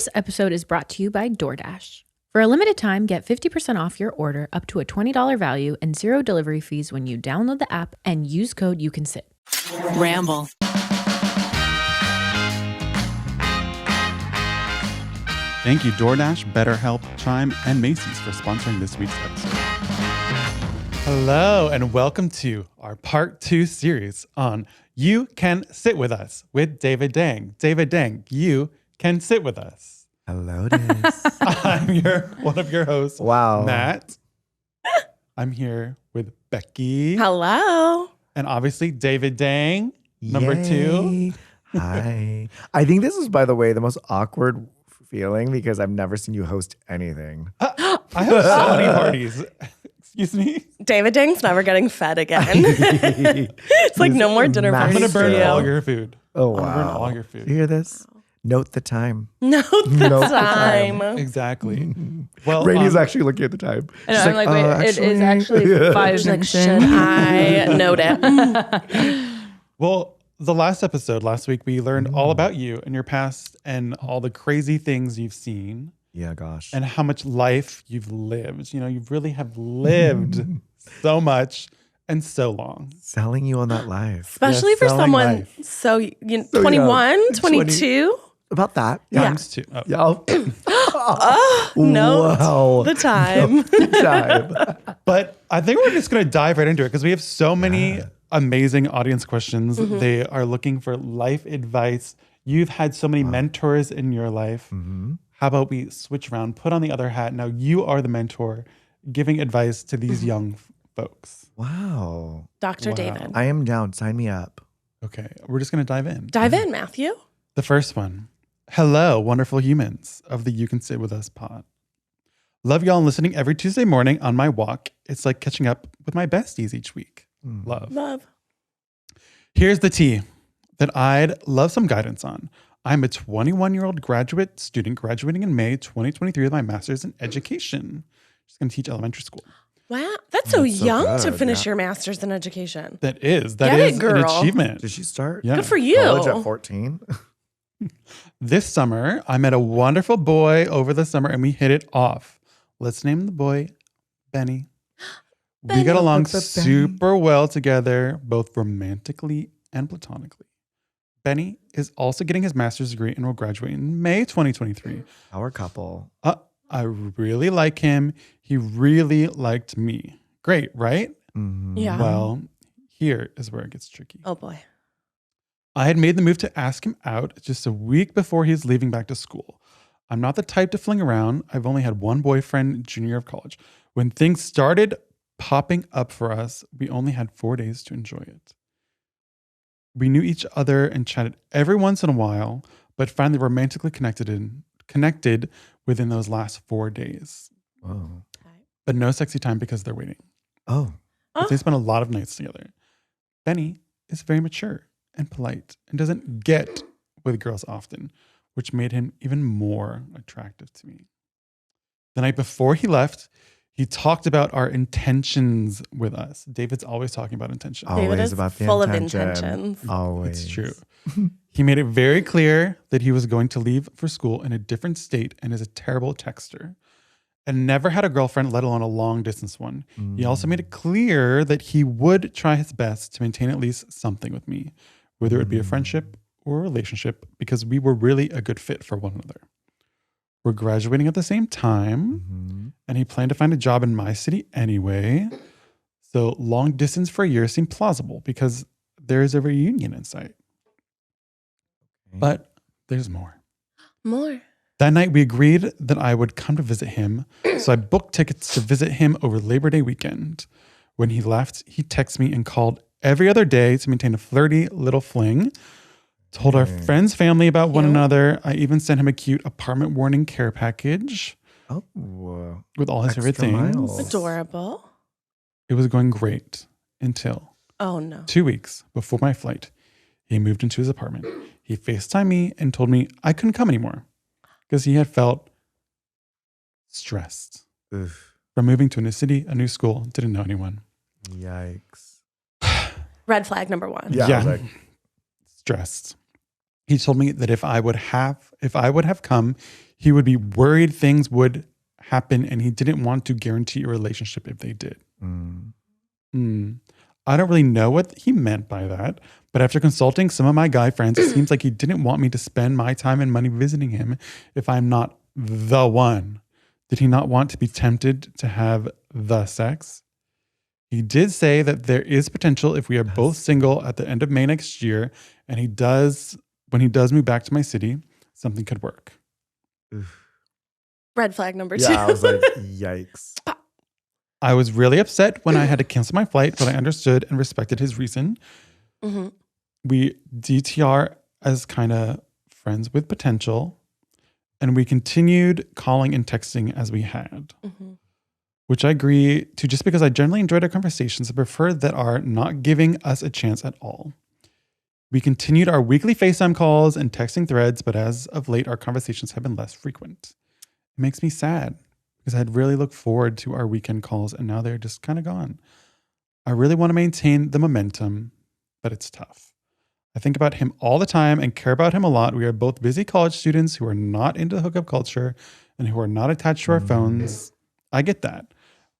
This episode is brought to you by DoorDash. For a limited time, get 50% off your order up to a $20 value and 0 delivery fees when you download the app and use code YouCanSit. Ramble. Thank you, DoorDash, BetterHelp, Chime, and Macy's for sponsoring this week's episode. Hello, and welcome to our Part 2 series on You Can Sit With Us with David Dang. David Dang, you can sit with us. Hello, Des. I'm one of your hosts, Wow. Matt. I'm here with Becky. Hello. And obviously, David Dang, number Yay. 2. Hi. I think this is, by the way, the most awkward feeling because I've never seen you host anything. I have so many parties. Excuse me? David Dang's never getting fed again. It's like no more dinner I'm parties going to burn for you. all your food. Oh, I'm going to burn wow. all your food. You hear this? Note the time. Note the Note the time. Exactly. Well, Rainie's actually looking at the time. And She's I'm like, wait, it is actually 5 She's like, minutes should in. I note it? Well, the last episode, last week, we learned all about you and your past and all the crazy things you've seen Yeah, gosh. and how much life you've lived. You know, you really have lived so much and so long. Selling you on that live. Especially Yeah, for selling someone life. so, So 21, young. 22. About that. Yeah. Times 2. Oh. Yeah. Note Wow. the time. Time. But I think we're just going to dive right into it because we have so many amazing audience questions. They are looking for life advice. You've had so many mentors in your life. How about we switch around, put on the other hat. Now you are the mentor giving advice to these young folks. Wow. Dr. Wow. David. I am down. Sign me up. Okay, we're just going to dive in. Dive in, Matthew. The first one. Hello, wonderful humans of the You Can Sit With Us pod. Love y'all listening every Tuesday morning on my walk. It's like catching up with my besties each week. Love. Love. Here's the tea that I'd love some guidance on. I'm a 21-year-old graduate student graduating in May 2023 with my master's in education. Just going to teach elementary school. Wow. That's so That's so young to good, finish yeah. your master's in education. That is Get it, an girl. achievement. Did she start Yeah. Good for you. college at 14? This summer, I met a wonderful boy over the summer and we hit it off. Let's name the boy Benny. We got along Benny. super well together, both romantically and platonically. Benny is also getting his master's degree and will graduate in May 2023. Our couple. I really like him. He really liked me. Great, right? Yeah. Well, here is where it gets tricky. Oh, boy. I had made the move to ask him out just a week before he's leaving back to school. I'm not the type to fling around. I've only had one boyfriend junior year of college. When things started popping up for us, we only had 4 days to enjoy it. We knew each other and chatted every once in a while, but finally romantically connected within those last 4 days. Oh. But no sexy time because they're waiting. Oh. But they spent a lot of nights together. Benny is very mature and polite and doesn't get with girls often, which made him even more attractive to me. The night before he left, he talked about our intentions with us. David's always talking about intentions. Always David is about the full of intention. intentions. Always. It's true. He made it very clear that he was going to leave for school in a different state and is a terrible texter and never had a girlfriend, let alone a long distance one. He also made it clear that he would try his best to maintain at least something with me, whether it would be a friendship or a relationship, because we were really a good fit for one another. We're graduating at the same time, and he planned to find a job in my city anyway. So long distance for a year seemed plausible because there is a reunion in sight. But there's more. More. That night, we agreed that I would come to visit him. So I booked tickets to visit him over Labor Day weekend. When he left, he texted me and called every other day to maintain a flirty little fling. Told our friends' family about one another. I even sent him a cute apartment warning care package Oh. with all his favorite Extra things. miles. Adorable. It was going great until Oh, no. 2 weeks before my flight. He moved into his apartment. He FaceTimed me and told me I couldn't come anymore because he had felt stressed Oof. from moving to a new city, a new school, didn't know anyone. Yikes. Red flag number one. Yeah. I was like, Stressed. He told me that if I would have come, he would be worried things would happen and he didn't want to guarantee a relationship if they did. I don't really know what he meant by that, but after consulting some of my guy friends, it seems like he didn't want me to spend my time and money visiting him if I'm not the one. Did he not want to be tempted to have the sex? He did say that there is potential if we are both single at the end of May next year, and when he does move back to my city, something could work. Red flag number 2. Yeah, I was like, yikes. I was really upset when I had to cancel my flight, but I understood and respected his reason. We DTR as kind of friends with potential, and we continued calling and texting as we had, which I agree to just because I generally enjoyed our conversations and preferred that are not giving us a chance at all. We continued our weekly FaceTime calls and texting threads, but as of late, our conversations have been less frequent. It makes me sad because I'd really looked forward to our weekend calls and now they're just kind of gone. I really want to maintain the momentum, but it's tough. I think about him all the time and care about him a lot. We are both busy college students who are not into hookup culture and who are not attached to our phones. I get that.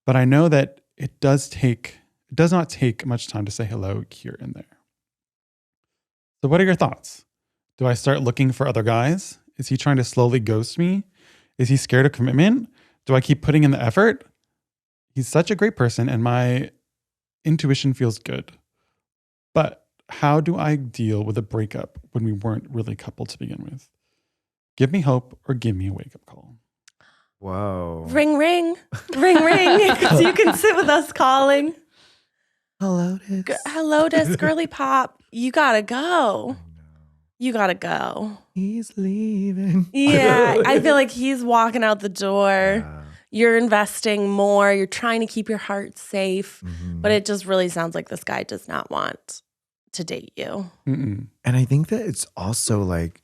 But I know that it does not take much time to say hello here and there. So what are your thoughts? Do I start looking for other guys? Is he trying to slowly ghost me? Is he scared of commitment? Do I keep putting in the effort? He's such a great person and my intuition feels good. But how do I deal with a breakup when we weren't really a couple to begin with? Give me hope or give me a wake-up call. Whoa. Ring, ring. Ring, ring. So you can sit with us calling. Hello, Dis. Hello, Dis, girly pop. You gotta go. You gotta go. He's leaving. Yeah, I feel like he's walking out the door. Yeah. You're investing more. You're trying to keep your heart safe. But it just really sounds like this guy does not want to date you. And I think that it's also like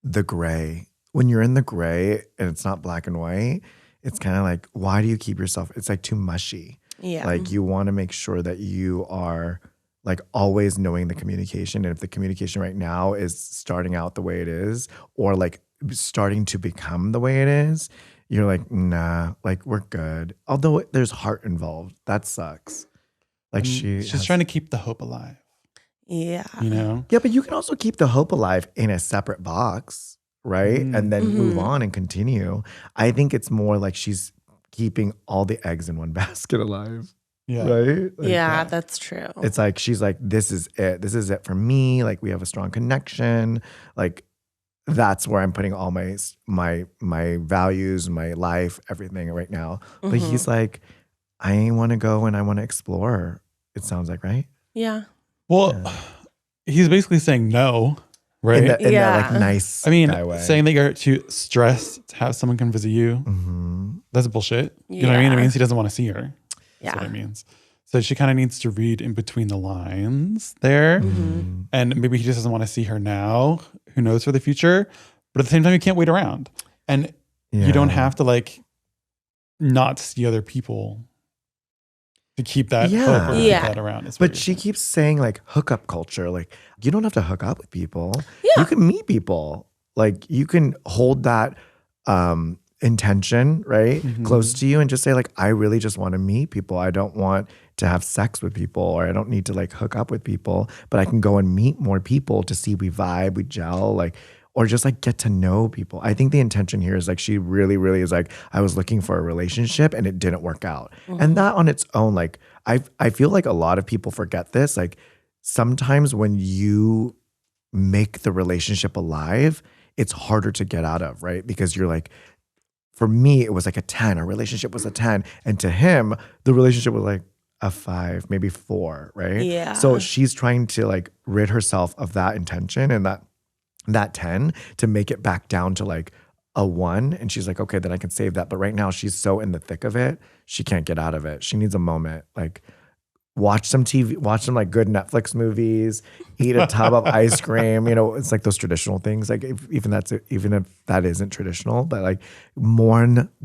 the gray. When you're in the gray and it's not black and white, it's kind of like, why do you keep yourself? It's like too mushy. Yeah. Like you want to make sure that you are like always knowing the communication. And if the communication right now is starting out the way it is, or like starting to become the way it is, you're like, nah, like we're good. Although there's heart involved. That sucks. Like she's trying to keep the hope alive. Yeah. You know? Yeah, but you can also keep the hope alive in a separate box, right? And then move on and continue. I think it's more like she's keeping all the eggs in one basket alive. Yeah. Right? Like, Yeah, that's true. it's like she's like, this is it. This is it for me. Like we have a strong connection. Like that's where I'm putting all my values, my life, everything right now. But he's like, I want to go and I want to explore. It sounds like, right? Yeah. Well, he's basically saying no, right? In that like nice I mean, guy way. saying that you're too stressed to have someone come visit you, that's bullshit. You know what I mean? It means he doesn't want to see her. That's what it means. So she kind of needs to read in between the lines there. And maybe he just doesn't want to see her now. Who knows for the future? But at the same time, you can't wait around. And you don't have to like not see other people to keep that hope or to keep that around. But she keeps saying like hookup culture. Like you don't have to hook up with people. Yeah. You can meet people. Like you can hold that intention, right? Close to you and just say like, I really just want to meet people. I don't want to have sex with people or I don't need to like hook up with people, but I can go and meet more people to see we vibe, we gel, like, or just like get to know people. I think the intention here is like, she really, really is like, I was looking for a relationship and it didn't work out. And that on its own, like, I feel like a lot of people forget this. Like sometimes when you make the relationship alive, it's harder to get out of, right? Because you're like, for me, it was like a 10. Our relationship was a 10. And to him, the relationship was like a 5, maybe 4, right? Yeah. So she's trying to like rid herself of that intention and that 10 to make it back down to like a 1. And she's like, okay, then I can save that. But right now she's so in the thick of it, she can't get out of it. She needs a moment. Like watch some TV, watch some like good Netflix movies, eat a tub of ice cream. You know, it's like those traditional things. Like even if that isn't traditional, but like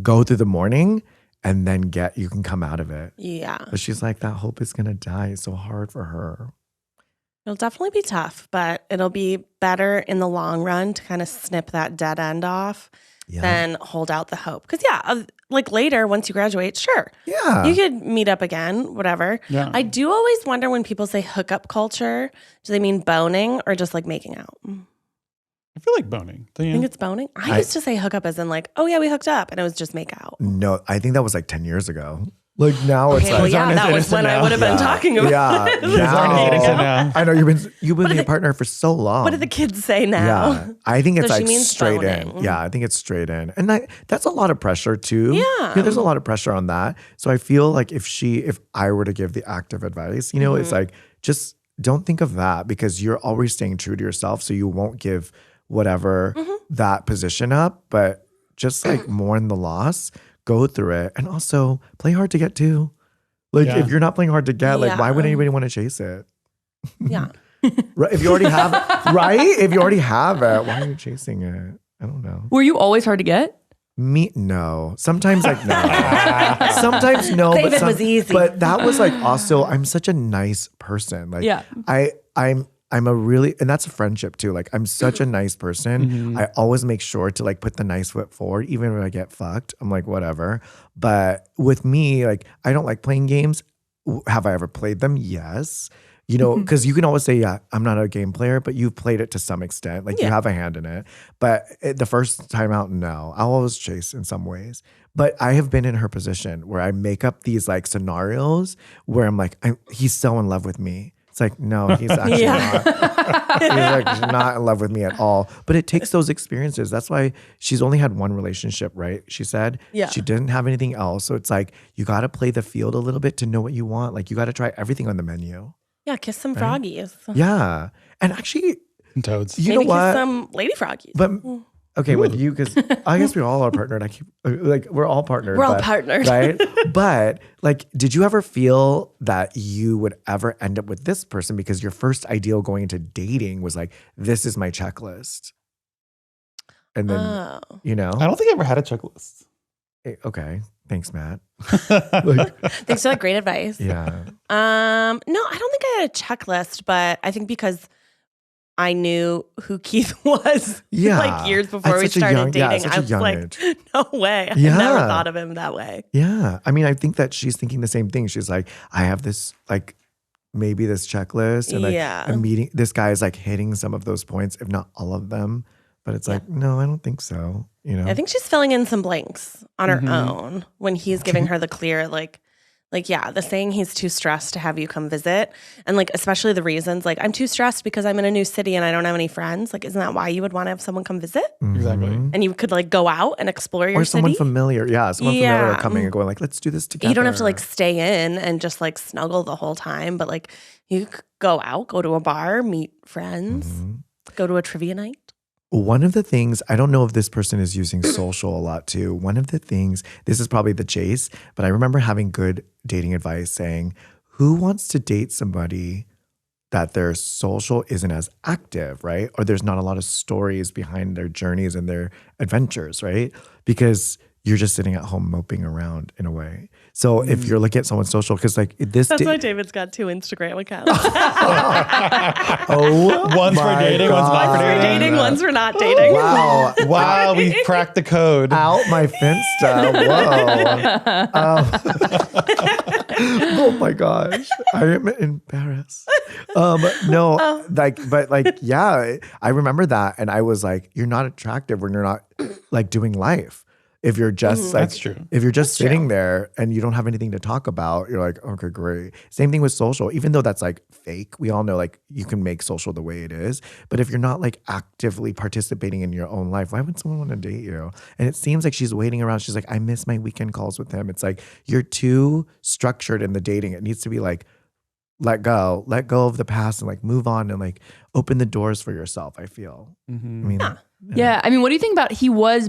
go through the morning and then you can come out of it. Yeah. But she's like, that hope is going to die. It's so hard for her. It'll definitely be tough, but it'll be better in the long run to kind of snip that dead end off than hold out the hope. Because like later, once you graduate, sure. Yeah. You could meet up again, whatever. Yeah. I do always wonder when people say hookup culture, do they mean boning or just like making out? I feel like boning. I think it's boning. I used to say hookup as in like, oh yeah, we hooked up, and it was just make out. No, I think that was like 10 years ago. Like now it's like, that was when I would have been talking about it. Now. I know you've been with your partner for so long. What do the kids say now? Yeah, I think it's So she like means straight boning. in. Yeah, I think it's straight in, and that's a lot of pressure too. Yeah. There's a lot of pressure on that. So I feel like if I were to give the active advice, it's like just don't think of that because you're always staying true to yourself, so you won't give whatever that position up, but just like mourn the loss. Go through it and also play hard to get too. Like if you're not playing hard to get, like why would anybody want to chase it? Yeah. Right? If you already have it, right? If you already have it, why are you chasing it? I don't know. Were you always hard to get? Me, no. Sometimes like no. Sometimes no. David was easy. But that was like also, I'm such a nice person. Like I'm a really, and that's a friendship too. Like I'm such a nice person. I always make sure to like put the nice foot forward, even when I get fucked. I'm like, whatever. But with me, like I don't like playing games. Have I ever played them? Yes. Because you can always say, yeah, I'm not a game player, but you've played it to some extent. Like you have a hand in it. But the first time out, no. I'll always chase in some ways. But I have been in her position where I make up these like scenarios where I'm like, he's so in love with me. It's like, no, he's actually not. He's like not in love with me at all. But it takes those experiences. That's why she's only had one relationship, right? She said she didn't have anything else. So it's like, you got to play the field a little bit to know what you want. Like you got to try everything on the menu. Yeah, kiss some froggies. Yeah. And actually, toads. You know what? Kiss some lady froggies. But okay, with you, because I guess we all are partnered. I keep like we're all partnered. We're all partnered. Right? But like, did you ever feel that you would ever end up with this person because your first ideal going into dating was like, this is my checklist? And then, I don't think I ever had a checklist. Okay. Thanks, Matt. Thanks for that great advice. Yeah. No, I don't think I had a checklist, but I think because I knew who Keith was like years before we started dating. I was like, no way. I never thought of him that way. Yeah. I mean, I think that she's thinking the same thing. She's like, I have this like maybe this checklist and like I'm meeting this guy is like hitting some of those points, if not all of them. But it's like, no, I don't think so. I think she's filling in some blanks on her own when he's giving her the clear, the saying he's too stressed to have you come visit. And like, especially the reasons, like, I'm too stressed because I'm in a new city and I don't have any friends. Like, isn't that why you would want to have someone come visit? Exactly. And you could like go out and explore your city. Or someone familiar. Yeah, someone familiar coming and going like, let's do this together. You don't have to like stay in and just like snuggle the whole time. But like, you could go out, go to a bar, meet friends, go to a trivia night. One of the things, I don't know if this person is using social a lot too. One of the things, this is probably the chase, but I remember having good dating advice saying, who wants to date somebody that their social isn't as active, right? Or there's not a lot of stories behind their journeys and their adventures, right? Because you're just sitting at home moping around in a way. So if you're looking at someone's social, because like this, that's why David's got 2 Instagram accounts. One's for dating, one's not for dating. One's for not dating. Wow, we cracked the code. Out my Finsta. Whoa. Oh my gosh, I am embarrassed. I remember that, and I was like, you're not attractive when you're not like doing life. If you're just like, that's true. If you're just sitting there and you don't have anything to talk about, you're like, okay, great. Same thing with social, even though that's like fake. We all know like you can make social the way it is. But if you're not like actively participating in your own life, why would someone want to date you? And it seems like she's waiting around. She's like, I miss my weekend calls with him. It's like, you're too structured in the dating. It needs to be like, let go of the past and like move on and like open the doors for yourself, I feel. I mean, yeah. I mean, what do you think about he was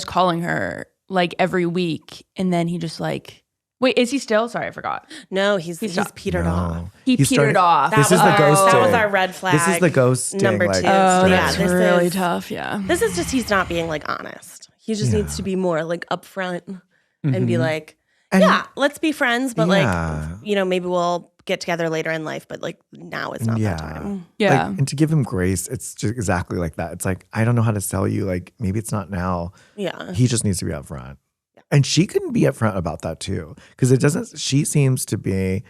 calling her like every week and then he just like, wait, is he still? Sorry, I forgot. No, he's petered off. He petered off. This is the ghosting. That was our red flag. This is the ghosting. Number 2. That's really tough. Yeah. This is just, he's not being like honest. He just needs to be more like upfront and be like, yeah, let's be friends, but Yeah. like, you know, maybe we'll get together later in life, but like now is not that time. Yeah. Like, and to give him grace, it's just exactly like that. It's like, I don't know how to sell you. Like, maybe it's not now. Yeah. He just needs to be upfront. And she can be upfront about that too. Because it doesn't, she seems to be,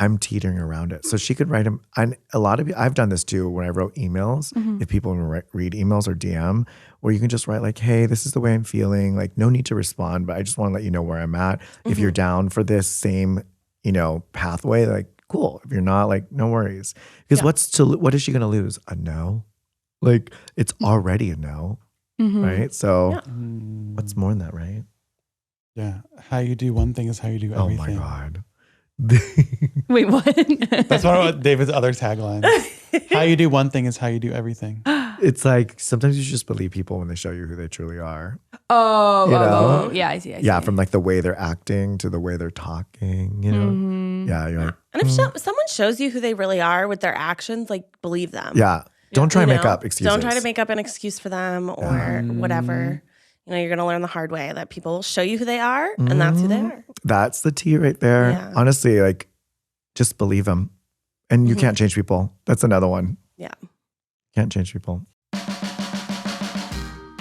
I'm teetering around it. So she could write him, and a lot of, I've done this too when I wrote emails. If people read emails or DM, where you can just write like, hey, this is the way I'm feeling. Like, no need to respond, but I just want to let you know where I'm at. If you're down for this same, you know, pathway, like, cool. If you're not, like, no worries. Because what is she going to lose? A no? Like, it's already a no, right? So what's more than that, right? Yeah. How you do one thing is how you do Oh everything. my God. Wait, what? That's one of David's other taglines. How you do one thing is how you do everything. It's like sometimes you just believe people when they show you who they truly are. Oh, You know? yeah, I see. Yeah, from like the way they're acting to the way they're talking, you know? Yeah, you're like, And if someone shows you who they really are with their actions, like believe them. yeah. Don't try You to make know? up excuses. Don't try to make up an excuse for them or whatever. You know, you're going to learn the hard way that people will show you who they are, and that's who they are. That's the tea right there. Yeah. Honestly, like, just believe them. And you can't change people. That's another one. Yeah. Can't change people.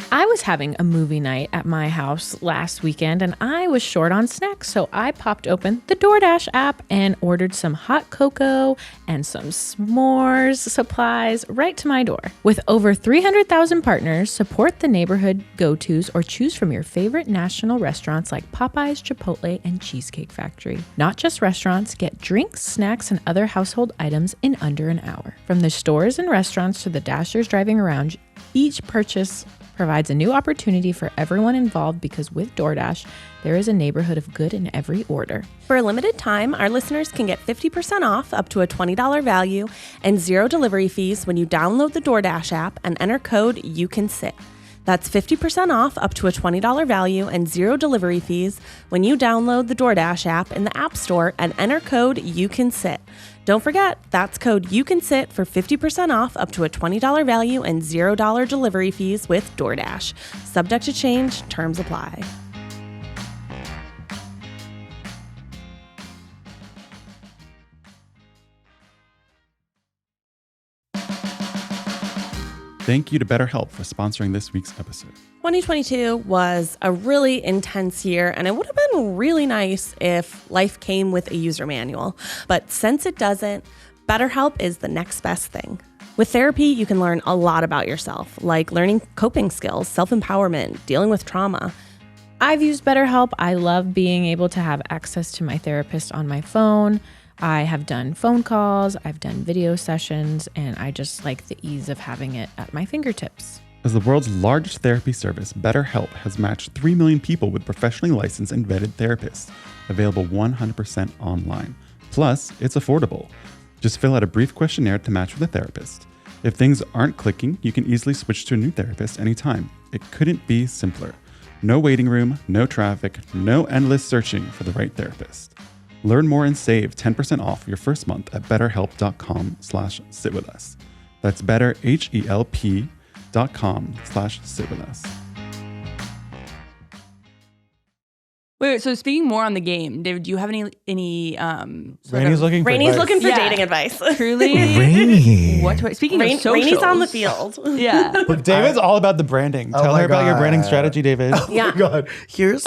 I was having a movie night at my house last weekend and I was short on snacks, so I popped open the DoorDash app and ordered some hot cocoa and some s'mores supplies right to my door. With over 300,000 partners, support the neighborhood go-tos or choose from your favorite national restaurants like Popeyes, Chipotle, and Cheesecake Factory. Not just restaurants, get drinks, snacks, and other household items in under an hour. From the stores and restaurants to the dashers driving around, each purchase provides a new opportunity for everyone involved because with DoorDash, there is a neighborhood of good in every order. For a limited time, our listeners can get 50% off up to a $20 value and 0 delivery fees when you download the DoorDash app and enter code YouCanSit. That's 50% off up to a $20 value and 0 delivery fees when you download the DoorDash app in the App Store and enter code YouCanSit. Don't forget, that's code YouCanSit for 50% off up to a $20 value and $0 delivery fees with DoorDash. Subject to change, terms apply. Thank you to BetterHelp for sponsoring this week's episode. 2022 was a really intense year, and it would have been really nice if life came with a user manual. But since it doesn't, BetterHelp is the next best thing. With therapy, you can learn a lot about yourself, like learning coping skills, self-empowerment, dealing with trauma. I've used BetterHelp. I love being able to have access to my therapist on my phone. I have done phone calls, I've done video sessions, and I just like the ease of having it at my fingertips. As the world's largest therapy service, BetterHelp has matched 3 million people with professionally licensed and vetted therapists, available 100% online. Plus, it's affordable. Just fill out a brief questionnaire to match with a therapist. If things aren't clicking, you can easily switch to a new therapist anytime. It couldn't be simpler. No waiting room, no traffic, no endless searching for the right therapist. Learn more and save 10% off your first month at betterhelp.com/sitwithus. That's betterhelp.com/sitwithus. Wait, so speaking more on the game, David, do you have any Rainie's looking for Rainie's advice. looking for Yeah. dating advice. truly Rainie. Speaking of socials, Rainie's on the field. Yeah. But David's all about the branding. Oh Tell my her about your God. branding strategy, David. Yeah. Oh my God. Here's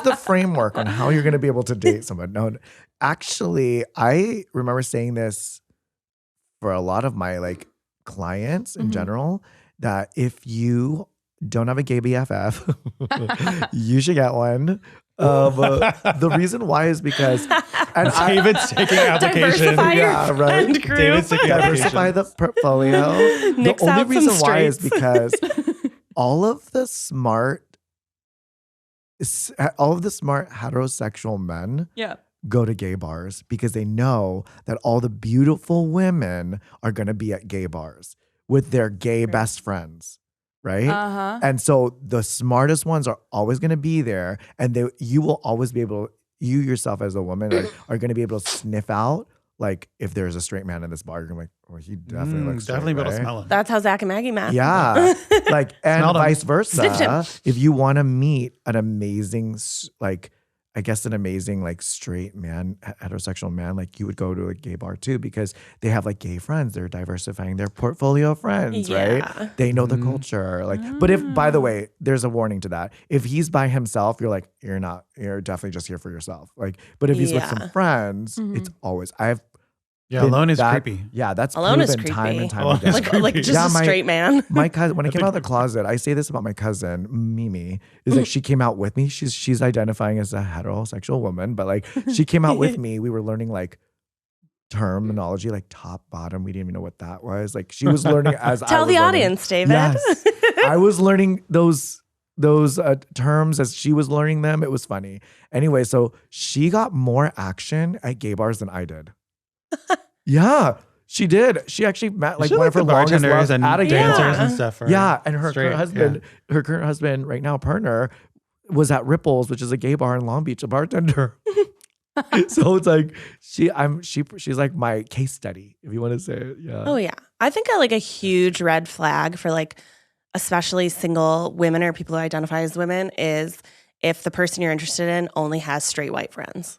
the framework on how you're going to be able to date someone. No, actually, I remember saying this for a lot of my like clients in general, that if you don't have a gay BFF, you should get one. The reason why is because David's taking applications. Diversify your Yeah, right. friend group. David's taking diversify the portfolio. Nix The only out some reason why is straights. because all of the smart heterosexual men Yeah. go to gay bars because they know that all the beautiful women are going to be at gay bars with their gay best friends, right? Uh-huh. And so the smartest ones are always going to be there, and you will always be able, you yourself as a woman are going to be able to sniff out, like, if there's a straight man in this bar, you're going to be like, oh, he definitely looks straight, Definitely be able to right? smell him. That's how Zach and Maggie met. Yeah. Like, and Smelled him. vice Sniffed him. versa. If you want to meet an amazing, like, I guess an amazing like straight man, heterosexual man, like you would go to a gay bar too because they have like gay friends. They're diversifying their portfolio of friends, right? They know the culture. Like, but if, by the way, there's a warning to that. If he's by himself, you're like, you're definitely just here for yourself. Like, but if he's with some friends, it's always, alone is creepy. Yeah, that's Alone is proven time creepy. and time again. Like just a straight man. My cousin, when I came out of the closet, I say this about my cousin, Mimi, is like she came out with me. She's identifying as a heterosexual woman, but like she came out with me. We were learning like terminology, like top, bottom. We didn't even know what that was. Like she was learning as Tell the audience, David. Yes. I was learning those terms as she was learning them. It was funny. Anyway, so she got more action at gay bars than I did. Yeah, she did. She actually met like one of her longest loves and at a dancers and stuff. And her current husband, right now partner, was at Ripples, which is a gay bar in Long Beach, a bartender. So it's like she's like my case study, if you want to say it. Yeah. Oh yeah, I think like a huge red flag for like especially single women or people who identify as women is if the person you're interested in only has straight white friends.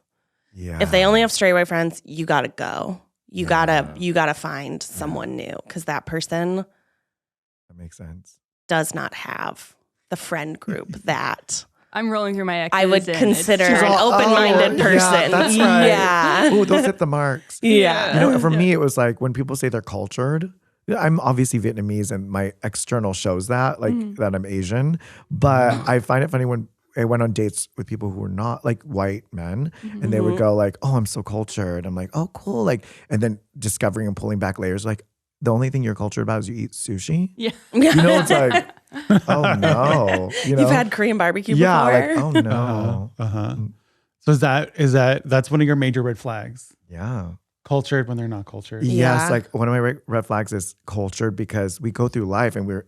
Yeah. If they only have straight white friends, you gotta go. You gotta find someone new because that person that makes sense. does not have the friend group that I'm rolling through my exes. I would consider She's an all, open-minded person. Yeah, that's right. Yeah. Oh, those hit the marks. Yeah. You know, for me, it was like when people say they're cultured. I'm obviously Vietnamese, and my external shows that, like that I'm Asian. But I find it funny when I went on dates with people who were not like white men, and they would go like, "Oh, I'm so cultured." I'm like, "Oh, cool!" Like, and then discovering and pulling back layers, like the only thing you're cultured about is you eat sushi. Yeah, you know, it's like, oh no, you know, You've had Korean barbecue before. Like, oh no. So that's one of your major red flags? Yeah. Cultured when they're not cultured. Yes, like one of my red flags is cultured because we go through life and we're,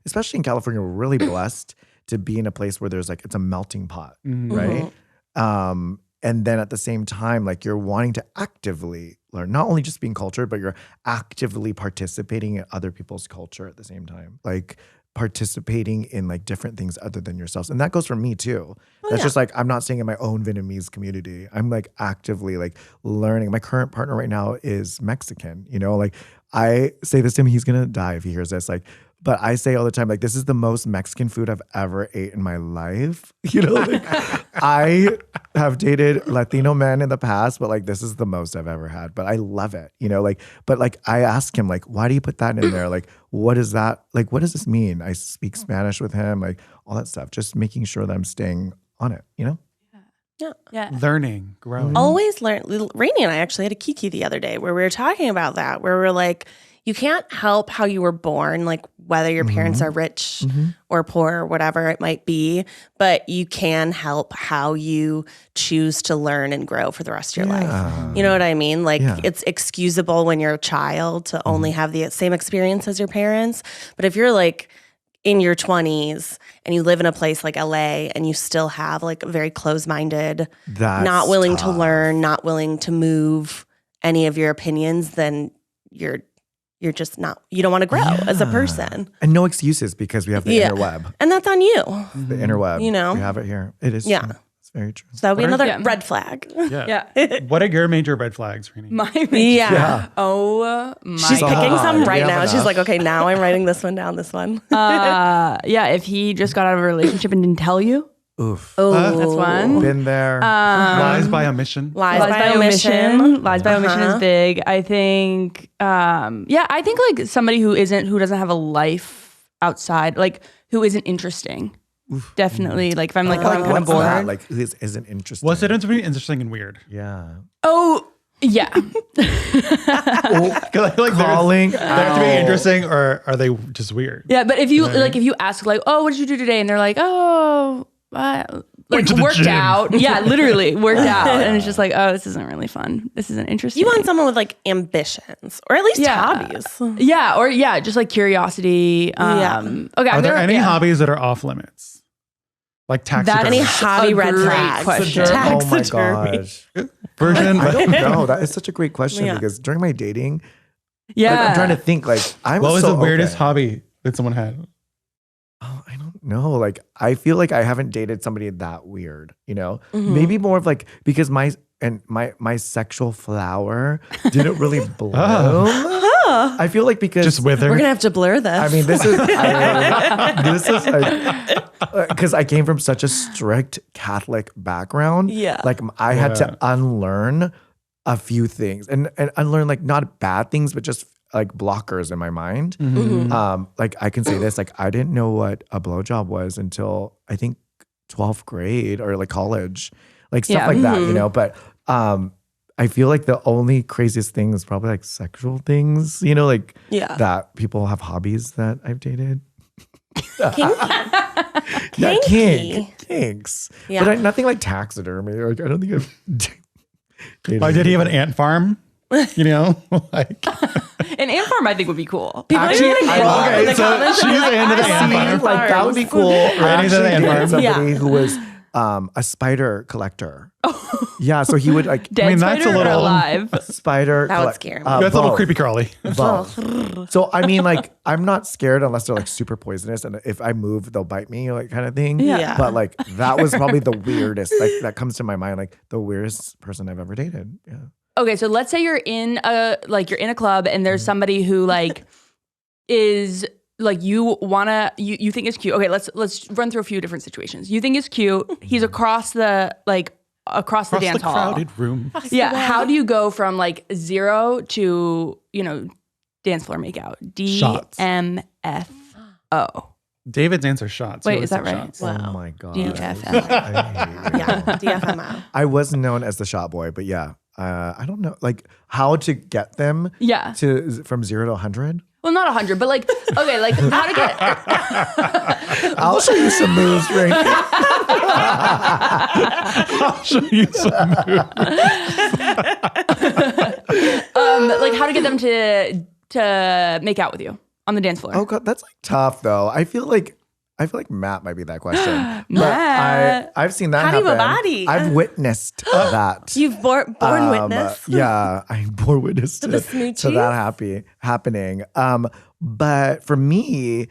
especially in California, we're really blessed to be in a place where there's like, it's a melting pot, right? And then at the same time, like you're wanting to actively learn, not only just being cultured, but you're actively participating in other people's culture at the same time. Like participating in like different things other than yourselves. And that goes for me too. That's just like, I'm not staying in my own Vietnamese community. I'm like actively like learning. My current partner right now is Mexican, you know, like I say this to him, he's going to die if he hears this. Like, but I say all the time, like, this is the most Mexican food I've ever ate in my life. You know, like I have dated Latino men in the past, but like, this is the most I've ever had, but I love it, you know, like, but like, I ask him like, why do you put that in there? Like, what is that? Like, what does this mean? I speak Spanish with him, like all that stuff, just making sure that I'm staying on it, you know? Yeah. Learning, growing. Always learn. Rainie and I actually had a kiki the other day where we were talking about that, where we're like, you can't help how you were born, like whether your parents are rich or poor or whatever it might be, but you can help how you choose to learn and grow for the rest of your life. You know what I mean? Like it's excusable when you're a child to only have the same experience as your parents. But if you're like in your 20s and you live in a place like LA and you still have like a very closed-minded, not willing to learn, not willing to move any of your opinions, then you're just not, you don't want to grow as a person. And no excuses because we have the interweb. And that's on you. The interweb. You know? We have it here. It is Yeah. true. It's very true. So that would be another red flag. Yeah. What are your major red flags, Rainie? Oh my She's picking some right now. enough. She's like, okay, now I'm writing this one down, this one. if he just got out of a relationship and didn't tell you. Oof. Oh, That's one. Been there. Lies by omission. Lies by omission. Lies by omission is big. I think, I think like somebody who doesn't have a life outside, like who isn't interesting. Definitely. Like if I'm like kind of what's bored. that? Like who isn't interesting? What's it interesting and weird? Yeah. Oh, yeah. Like Calling they have to be interesting, or are they just weird? Yeah, but if you if you ask like, oh, what did you do today? And they're like, oh, like worked out. Yeah, literally worked out. And it's just like, oh, this isn't really fun. This isn't interesting. You want someone with like ambitions or at least hobbies. Yeah, or just like curiosity. Okay. Are there any hobbies that are off limits? Like taxidermy. Any hobby red great flags? question. Oh my Taxidermy. gosh. version? I don't know. That is such a great question Yeah. because during my dating, Yeah. like, I'm trying to think like I was What was so the weirdest open. hobby that someone had? Oh, I don't know. Like, I feel like I haven't dated somebody that weird, you know? Maybe more of like, because my sexual flower didn't really bloom. I feel like because Just wither. We're gonna have to blur this. I mean, this is because I came from such a strict Catholic background. Yeah. Like I had to unlearn a few things and unlearn like not bad things, but just like blockers in my mind. Like I can say this, like I didn't know what a blowjob was until I think 12th grade or like college, like stuff like that, you know. But I feel like the only craziest thing is probably like sexual things, you know, like that people have hobbies that I've dated. Kinks. Yeah. But nothing like taxidermy. Like I don't think I've dated. Did he have an ant farm? You know, like An ant farm, I think, would be cool. Actually, she's into the ant farm. like that would be cool. I Rainie's into the ant dated farm. somebody who was a spider collector. Yeah, so he would like Dead that's spider a little- or alive? spider. That would scare me. that's a little both. creepy crawly. Both. So I mean, like, I'm not scared unless they're like super poisonous, and if I move, they'll bite me, like kind of thing. Yeah. But like that was probably the weirdest. Like that comes to my mind, like the weirdest person I've ever dated. Yeah. Okay, so let's say you're in a club and there's somebody who like is like you think is cute. Okay, let's run through a few different situations. You think is cute. He's across the dance hall. Crowded room. Yeah. How do you go from like 0 to, you know, dance floor makeout? Shots. DMFO. David's answer shots. He Wait, always is that said right? shots. Wow. Oh my god. DFM. Yeah, DFMO. I was known as the shot boy, but yeah, I don't know, like how to get them Yeah. from 0 to 100. Well, not 100, but like, okay, like how to get. I'll show you some moves, Rainie. I'll show you some moves. Like how to get them to make out with you on the dance floor. Oh god, that's like tough though. I feel like Matt might be that question. But Matt. I've seen that How do you happen. have a body? I've witnessed that. You've born witness. Yeah, I bore witness to the that smoochies? happening. But for me,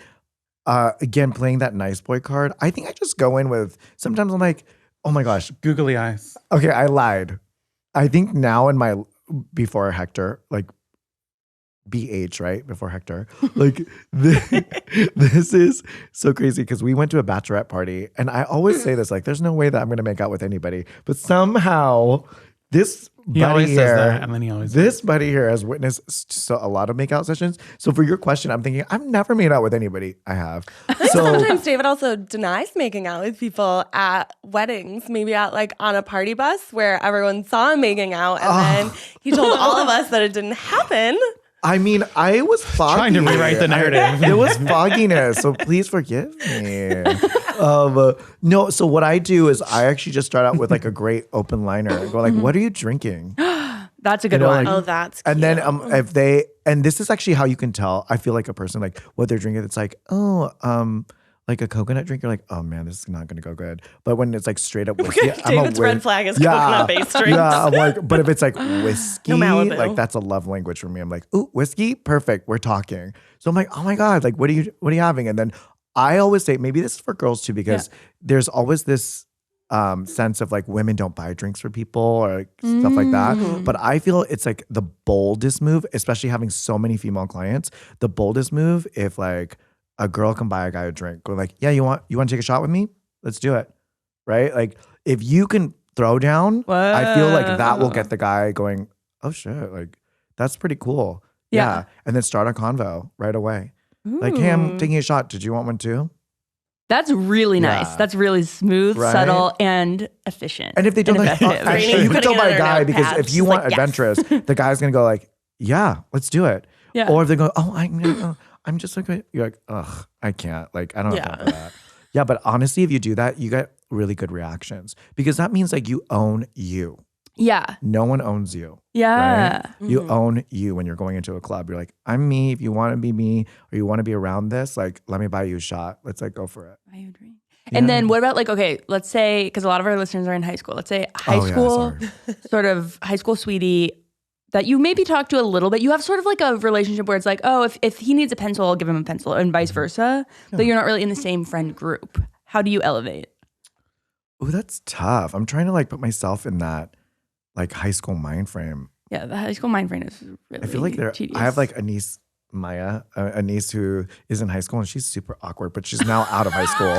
again, playing that nice boy card, I think I just go in with, sometimes I'm like, oh my gosh, Googly eyes. okay, I lied. I think now in my, before Hector, like BH, right? Before Hector. Like, this is so crazy because we went to a bachelorette party and I always say this, like, there's no way that I'm going to make out with anybody. But somehow this He buddy always here, says that, and then he always this buddy here has witnessed a lot of makeout sessions. So for your question, I'm thinking, I've never made out with anybody. I have. So Sometimes David also denies making out with people at weddings, maybe at like on a party bus where everyone saw him making out, and then he told all of us that it didn't happen. I mean, I was foggy. Trying to rewrite the narrative. There was fogginess, so please forgive me. No, so what I do is I actually just start out with like a great open liner and go like, "What are you drinking?" That's a good You know, one. like- Oh, that's And cute. then if they, and this is actually how you can tell. I feel like a person like what they're drinking. It's like, like a coconut drink. You're like, oh man, this is not going to go good. But when it's like straight up whiskey, David's red flag is coconut-based drinks. Yeah, I'm like, but if it's like whiskey, No Malibu. like that's a love language for me. I'm like, ooh, whiskey, perfect. We're talking. So I'm like, oh my god, like what are you having? And then I always say, maybe this is for girls too, because there's always this sense of like women don't buy drinks for people or like, stuff like that. But I feel it's like the boldest move, especially having so many female clients. The boldest move if like a girl can buy a guy a drink, go like, yeah, you want to take a shot with me? Let's do it, right? Like if you can throw down, I feel like that will get the guy going, oh shit, like that's pretty cool. Yeah. And then start a convo right away. Like, hey, I'm taking a shot. Did you want one too? That's really nice. Yeah. That's really smooth, Right? subtle, and efficient. And if they don't like, effective. actually, Rainie, you can putting tell it by on a her guy because notepad. if you She's want like, yes. adventurous, the guy's gonna go like, yeah, let's do it. Yeah. Or if they go, oh, I'm just like, you're like, ugh, I can't. Like, I don't have time for that. Yeah, but honestly, if you do that, you get really good reactions because that means like you own you. Yeah. No one owns you. Yeah. Right? You own you when you're going into a club. You're like, I'm me. If you want to be me or you want to be around this, like, let me buy you a shot. Let's like go for it. Buy you a drink. And then what about like, okay, let's say, because a lot of our listeners are in high school. Let's say high school, sort of high school sweetie, that you maybe talk to a little bit. You have sort of like a relationship where it's like, oh, if he needs a pencil, I'll give him a pencil, and vice versa. But you're not really in the same friend group. How do you elevate? Oh, that's tough. I'm trying to like put myself in that like high school mind frame. Yeah, the high school mind frame is really I feel like tedious. I have like a niece, Maya, a niece who is in high school and she's super awkward, but she's now out of high school.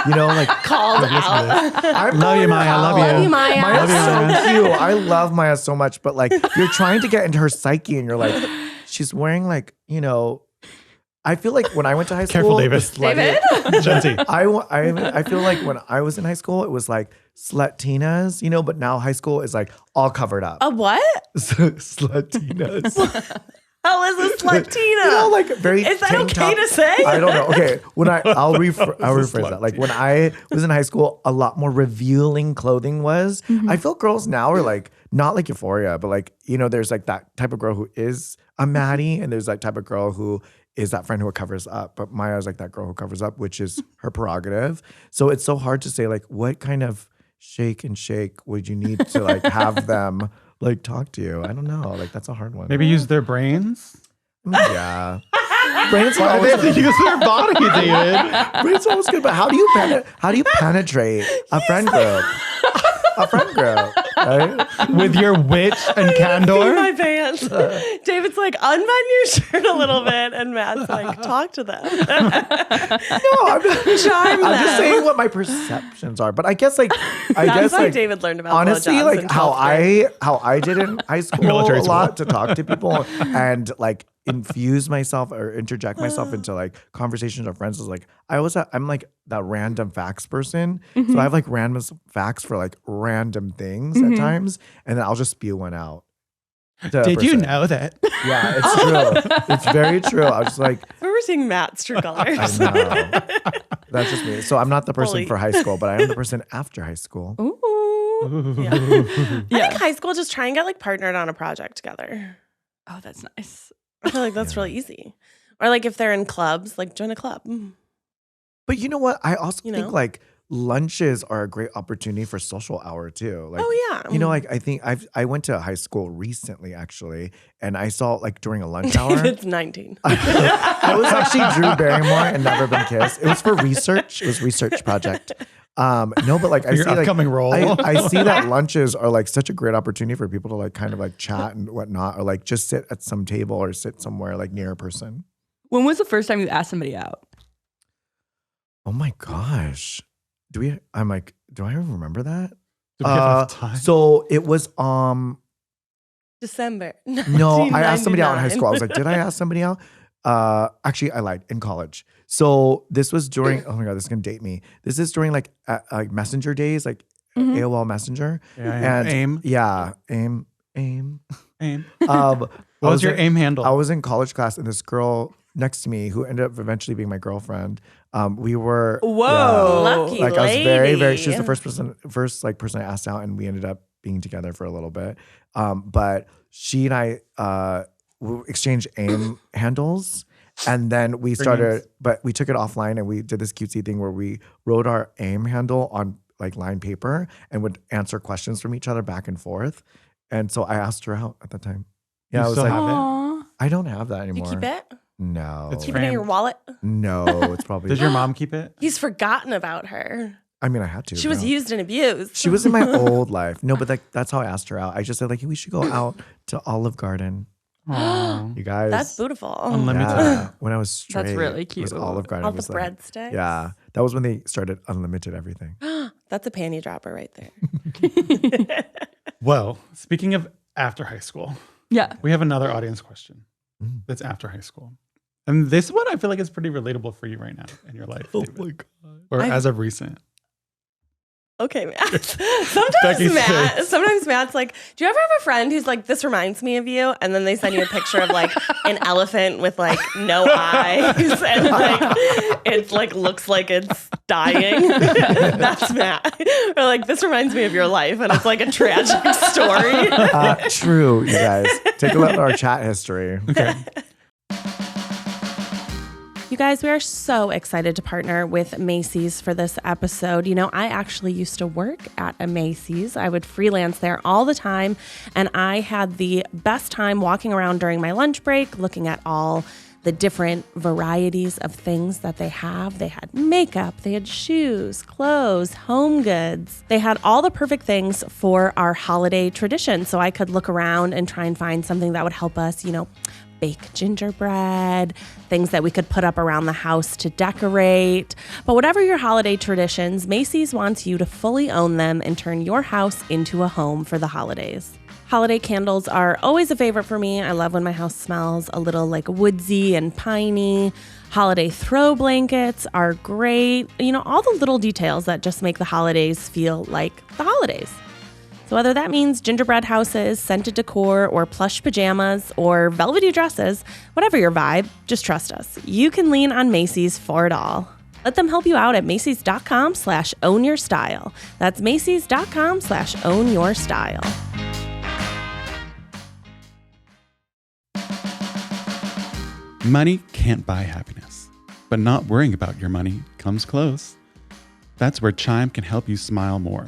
You know, like Called out. I Love you, Maya. Love you. Love you, Maya. Maya's so cute. I love Maya so much, but like you're trying to get into her psyche and you're like, she's wearing like, you know, I feel like when I went to high school, Careful, David. Gen Z. I feel like when I was in high school, it was like slutinas, you know, but now high school is like all covered up. A what? Slutinas. How is a slutina? You know, like very. Is that tank okay top. to say? I don't know. Okay, I'll rephrase that. Like when I was in high school, a lot more revealing clothing was. I feel girls now are like not like Euphoria, but like you know, there's like that type of girl who is a Maddie, and there's that type of girl who is that friend who covers up. But Maya is like that girl who covers up, which is her prerogative. So it's so hard to say like what kind of shake would you need to like have them like talk to you. I don't know. Like that's a hard one. Maybe use their brains. Yeah. Brains are Why do they always have to use their body, David? Brains are always good, but how do you penetrate a friend group? A friend group, right? With your wit and Pee candor? my pants. David's like, unbutton your shirt a little bit, and Matt's like, talk to them. No, I'm just saying what my perceptions are. But I guess like That's how David learned about honestly, blowjobs like in how 12th grade. I did in high school Military a lot school. to talk to people and like infuse myself or interject myself into like conversations of friends is like I'm like that random facts person. So I have like random facts for like random things at times, and then I'll just spew one out. to a Did you person. know that? Yeah, it's true. It's very true. I was just like, We're seeing Matt's true colors. I know. That's just me. So I'm not the person Bully. for high school, but I am the person after high school. Ooh. Yeah. I think high school, just try and get like partnered on a project together. Oh, that's nice. I feel like that's really easy. Or like if they're in clubs, like join a club. But you know what? I also You think know? like lunches are a great opportunity for social hour too. Like, Oh yeah. you know, like I think I went to high school recently actually, and I saw like during a lunch hour. It's 19. I was actually Drew Barrymore and Never Been Kissed. It was for research. It was a research project. No, but like I Your see like upcoming role. I see that lunches are like such a great opportunity for people to like kind of like chat and whatnot, or like just sit at some table or sit somewhere like near a person. When was the first time you asked somebody out? Oh my gosh. Do I even remember that? Do we have enough time? So it was December. no, I asked somebody out in high 1999. school. I was like, did I ask somebody out? Actually, I lied, in college. So this was during, oh my God, this is going to date me. This is during like messenger days, like AOL Messenger. Yeah, And AIM. Yeah, AIM. AIM. What What was your AIM handle? I was in college class and this girl next to me who ended up eventually being my girlfriend. We were Whoa. Lucky like I was very, very. lady. She was the first person I asked out, and we ended up being together for a little bit. But she and I exchanged AIM handles, and then we started. But we took it offline, and we did this cutesy thing where we wrote our AIM handle on like lined paper and would answer questions from each other back and forth. And so I asked her out at that time. Yeah, You I was still like, have it? Aw. I don't have that You anymore. keep it? No, It's Keep it in your framed. wallet? no, it's probably. Did your mom keep it? He's forgotten about her. I mean, I had to. She was no. used and abused. She was in my old life. No, but that's how I asked her out. I just said like, we should go out to Olive Garden. Aw. You guys. That's beautiful. Unlimited. Yeah. When I was straight, That's really it was cute. Olive Garden. All It was the like- breadsticks. Yeah, that was when they started unlimited everything. That's a panty dropper right there. Well, speaking of after high school, Yeah. we have another audience question that's after high school. And this one I feel like is pretty relatable for you right now in your life. David. God. Or as of recent. Okay, Matt. Becky's face. Sometimes Matt's like, do you ever have a friend who's like, this reminds me of you? And then they send you a picture of like an elephant with like no eyes and like it like looks like it's dying. That's Matt. Or like, this reminds me of your life, and it's like a tragic story. True, you guys. Take a look at our chat history. Okay. You You guys, we are so excited to partner with Macy's for this episode. You know, I actually used to work at a Macy's. I would freelance there all the time, and I had the best time walking around during my lunch break, looking at all the different varieties of things that they have. They had makeup, they had shoes, clothes, home goods. They had all the perfect things for our holiday tradition. So I could look around and try and find something that would help us, you know, bake gingerbread, things that we could put up around the house to decorate. But whatever your holiday traditions, Macy's wants you to fully own them and turn your house into a home for the holidays. Holiday candles are always a favorite for me. I love when my house smells a little like woodsy and piney. Holiday throw blankets are great. You know, all the little details that just make the holidays feel like the holidays. So whether that means gingerbread houses, scented decor, or plush pajamas, or velvety dresses, whatever your vibe, just trust us. You can lean on Macy's for it all. Let them help you out at Macys.com/ownyourstyle. That's Macys.com/ownyourstyle. Money can't buy happiness, but not worrying about your money comes close. That's where Chime can help you smile more.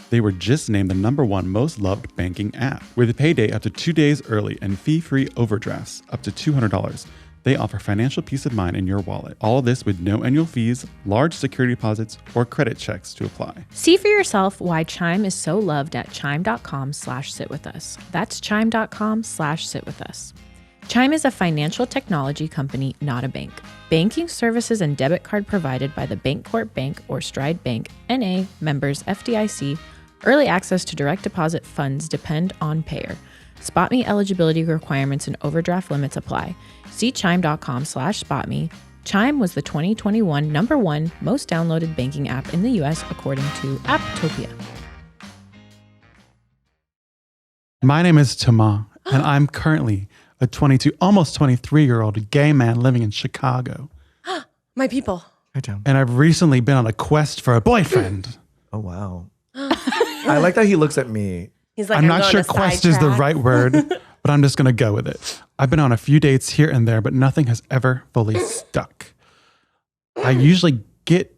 They were just named the #1 most loved banking app. With a payday up to 2 days early and fee-free overdrafts up to $200, they offer financial peace of mind in your wallet. All this with no annual fees, large security deposits, or credit checks to apply. See for yourself why Chime is so loved at chime.com/sitwithus. That's chime.com/sitwithus. Chime is a financial technology company, not a bank. Banking services and debit card provided by the Bancorp Bank or Stride Bank, N.A., members FDIC. Early access to direct deposit funds depend on payer. SpotMe eligibility requirements and overdraft limits apply. See chime.com/spotme. Chime was the 2021 #1 most downloaded banking app in the U.S. according to Apptopia. My name is Thomas, and I'm currently a 22, almost 23-year-old gay man living in Chicago. My people. Hi, Tom. And I've recently been on a quest for a boyfriend. Oh, wow. I like that he looks at me. He's like, I'm not going sure to quest is the sidetrack. right word, but I'm just going to go with it. I've been on a few dates here and there, but nothing has ever fully stuck. I usually get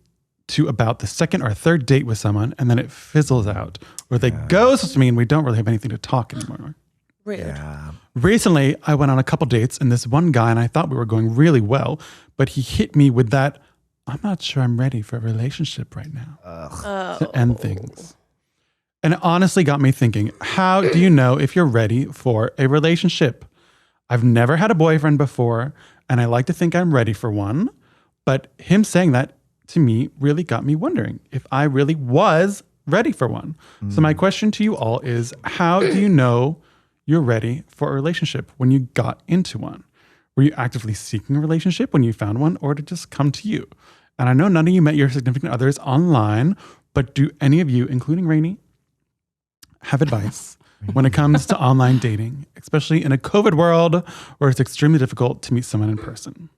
to about the second or third date with someone, and then it fizzles out, or they ghost me and we don't really have anything to talk anymore. Rude. Yeah. Recently, I went on a couple dates, and this one guy, and I thought we were going really well, but he hit me with that, I'm not sure I'm ready for a relationship right now, to end things. And it honestly got me thinking, how do you know if you're ready for a relationship? I've never had a boyfriend before, and I like to think I'm ready for one, but him saying that to me really got me wondering if I really was ready for one. So my question to you all is, how do you know you're ready for a relationship when you got into one? Were you actively seeking a relationship when you found one, or did it just come to you? And I know none of you met your significant others online, but do any of you, including Rainie, have advice when it comes to online dating, especially in a COVID world where it's extremely difficult to meet someone in person?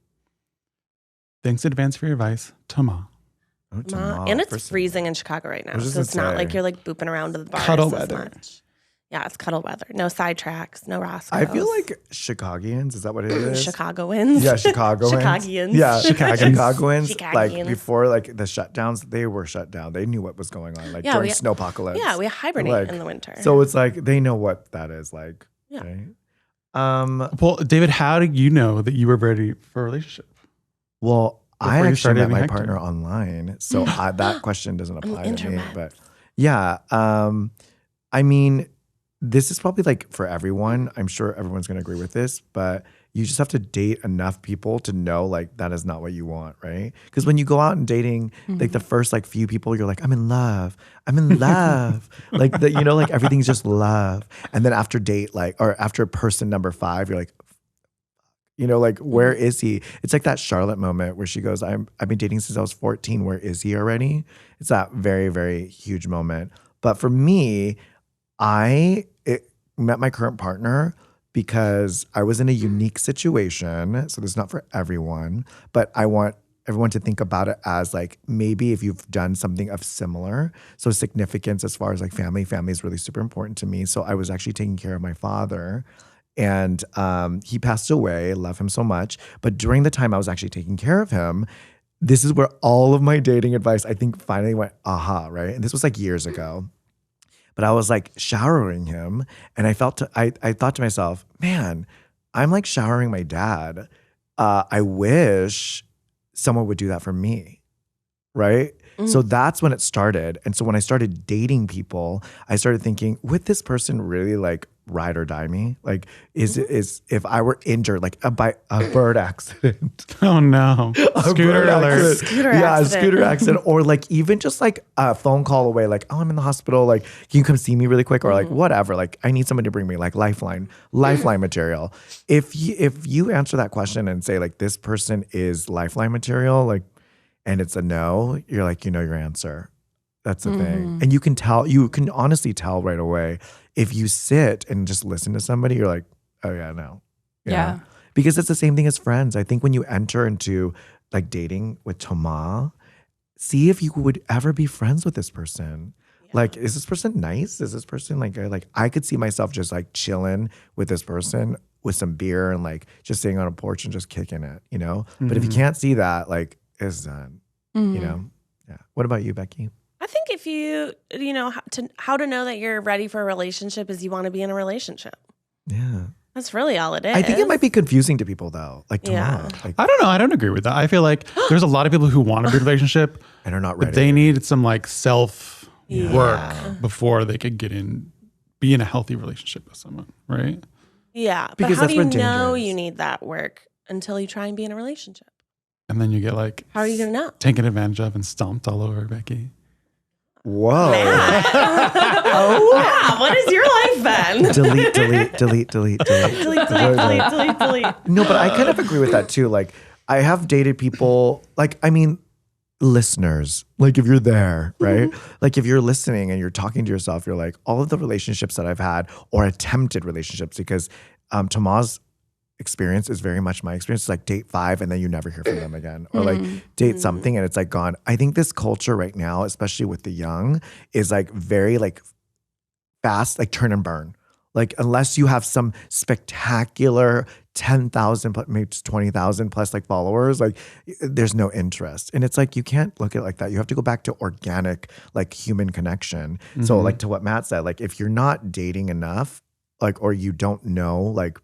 Thanks in advance for your advice, Thomas. Oh, Thomas, And it's first- freezing in Chicago right now. I was just So it's gonna not say. like you're like booping around to the bars Cuddle as weather. much. Yeah, it's cuddle weather. No sidetracks, no Roscoe's. I feel like Chicagoans, is that what it is? Chicagoans. Yeah, Chicagoans. Chicagians. Yeah, Chicagians. Chicagoans. Like before, like the shutdowns, they were shut down. They knew what was going on. Like Yeah, during we- snowpocalypse. Yeah, we hibernate Like, in the winter. So it's like they know what that is like. Yeah. Right? Well, David, how did you know that you were ready for a relationship? Well, I Before you actually started met my having partner Hector. online, so that question doesn't apply to me. internet. But yeah, I mean, this is probably like for everyone. I'm sure everyone's going to agree with this, but you just have to date enough people to know like that is not what you want, right? Because when you go out and dating, like the first like few people, you're like, I'm in love, like that, you know, like everything's just love, and then after date, like, or after person number 5, you're like, you know, like, where is he? It's like that Charlotte moment where she goes, I've been dating since I was 14. Where is he already? It's that very, very huge moment. But for me, I met my current partner because I was in a unique situation. So this is not for everyone, but I want everyone to think about it as like, maybe if you've done something of similar. So significance as far as like family is really super important to me. So I was actually taking care of my father. And he passed away. Love him so much. But during the time I was actually taking care of him, this is where all of my dating advice, I think, finally went, aha, right? And this was like years ago. But I was like showering him, and I thought to myself, man, I'm like showering my dad. I wish someone would do that for me, right? So that's when it started. And so when I started dating people, I started thinking, would this person really like ride or die me? Like, is if I were injured, like by a bird accident? Oh no. Scooter alert. A scooter accident. Or like even just like a phone call away, like, oh, I'm in the hospital. Like, can you come see me really quick? Or like whatever. Like, I need someone to bring me like lifeline material. If you answer that question and say like this person is lifeline material, like, and it's a no, you're like, you know your answer. That's the thing. And you can honestly tell right away. If you sit and just listen to somebody, you're like, oh yeah, no. Yeah. Because it's the same thing as friends. I think when you enter into like dating with Thomas, see if you would ever be friends with this person. Yeah. Like, is this person nice? Is this person like I could see myself just like chilling with this person with some beer and like just sitting on a porch and just kicking it, you know? But if you can't see that, like, it's done, you know? Yeah. What about you, Becky? I think if you know how to know that you're ready for a relationship is you want to be in a relationship. Yeah. That's really all it is. I think it might be confusing to people though. Like Yeah. Like, I don't know. I don't agree with that. I feel like there's a lot of people who want to be in a relationship and are not ready. but they need some like self work before they could be in a healthy relationship with someone, right? Yeah. But Because how do you that's know dangerous. you need that work until you try and be in a relationship? And then you get like How are you going to know? taken advantage of and stomped all over, Becky. Whoa. Oh, wow. What is your life then? delete. delete. No, but I kind of agree with that too. Like, I have dated people, like, I mean, listeners, like if you're there, right? Like if you're listening and you're talking to yourself, you're like, all of the relationships that I've had or attempted relationships, because Tomas' experience is very much my experience. It's like date 5 and then you never hear from them again, or like date something and it's like gone. I think this culture right now, especially with the young, is like very like fast, like turn and burn. Like unless you have some spectacular 10,000, maybe 20,000 plus like followers, like there's no interest. And it's like, you can't look at it like that. You have to go back to organic, like human connection. So like to what Matt said, like if you're not dating enough, like, or you don't know, like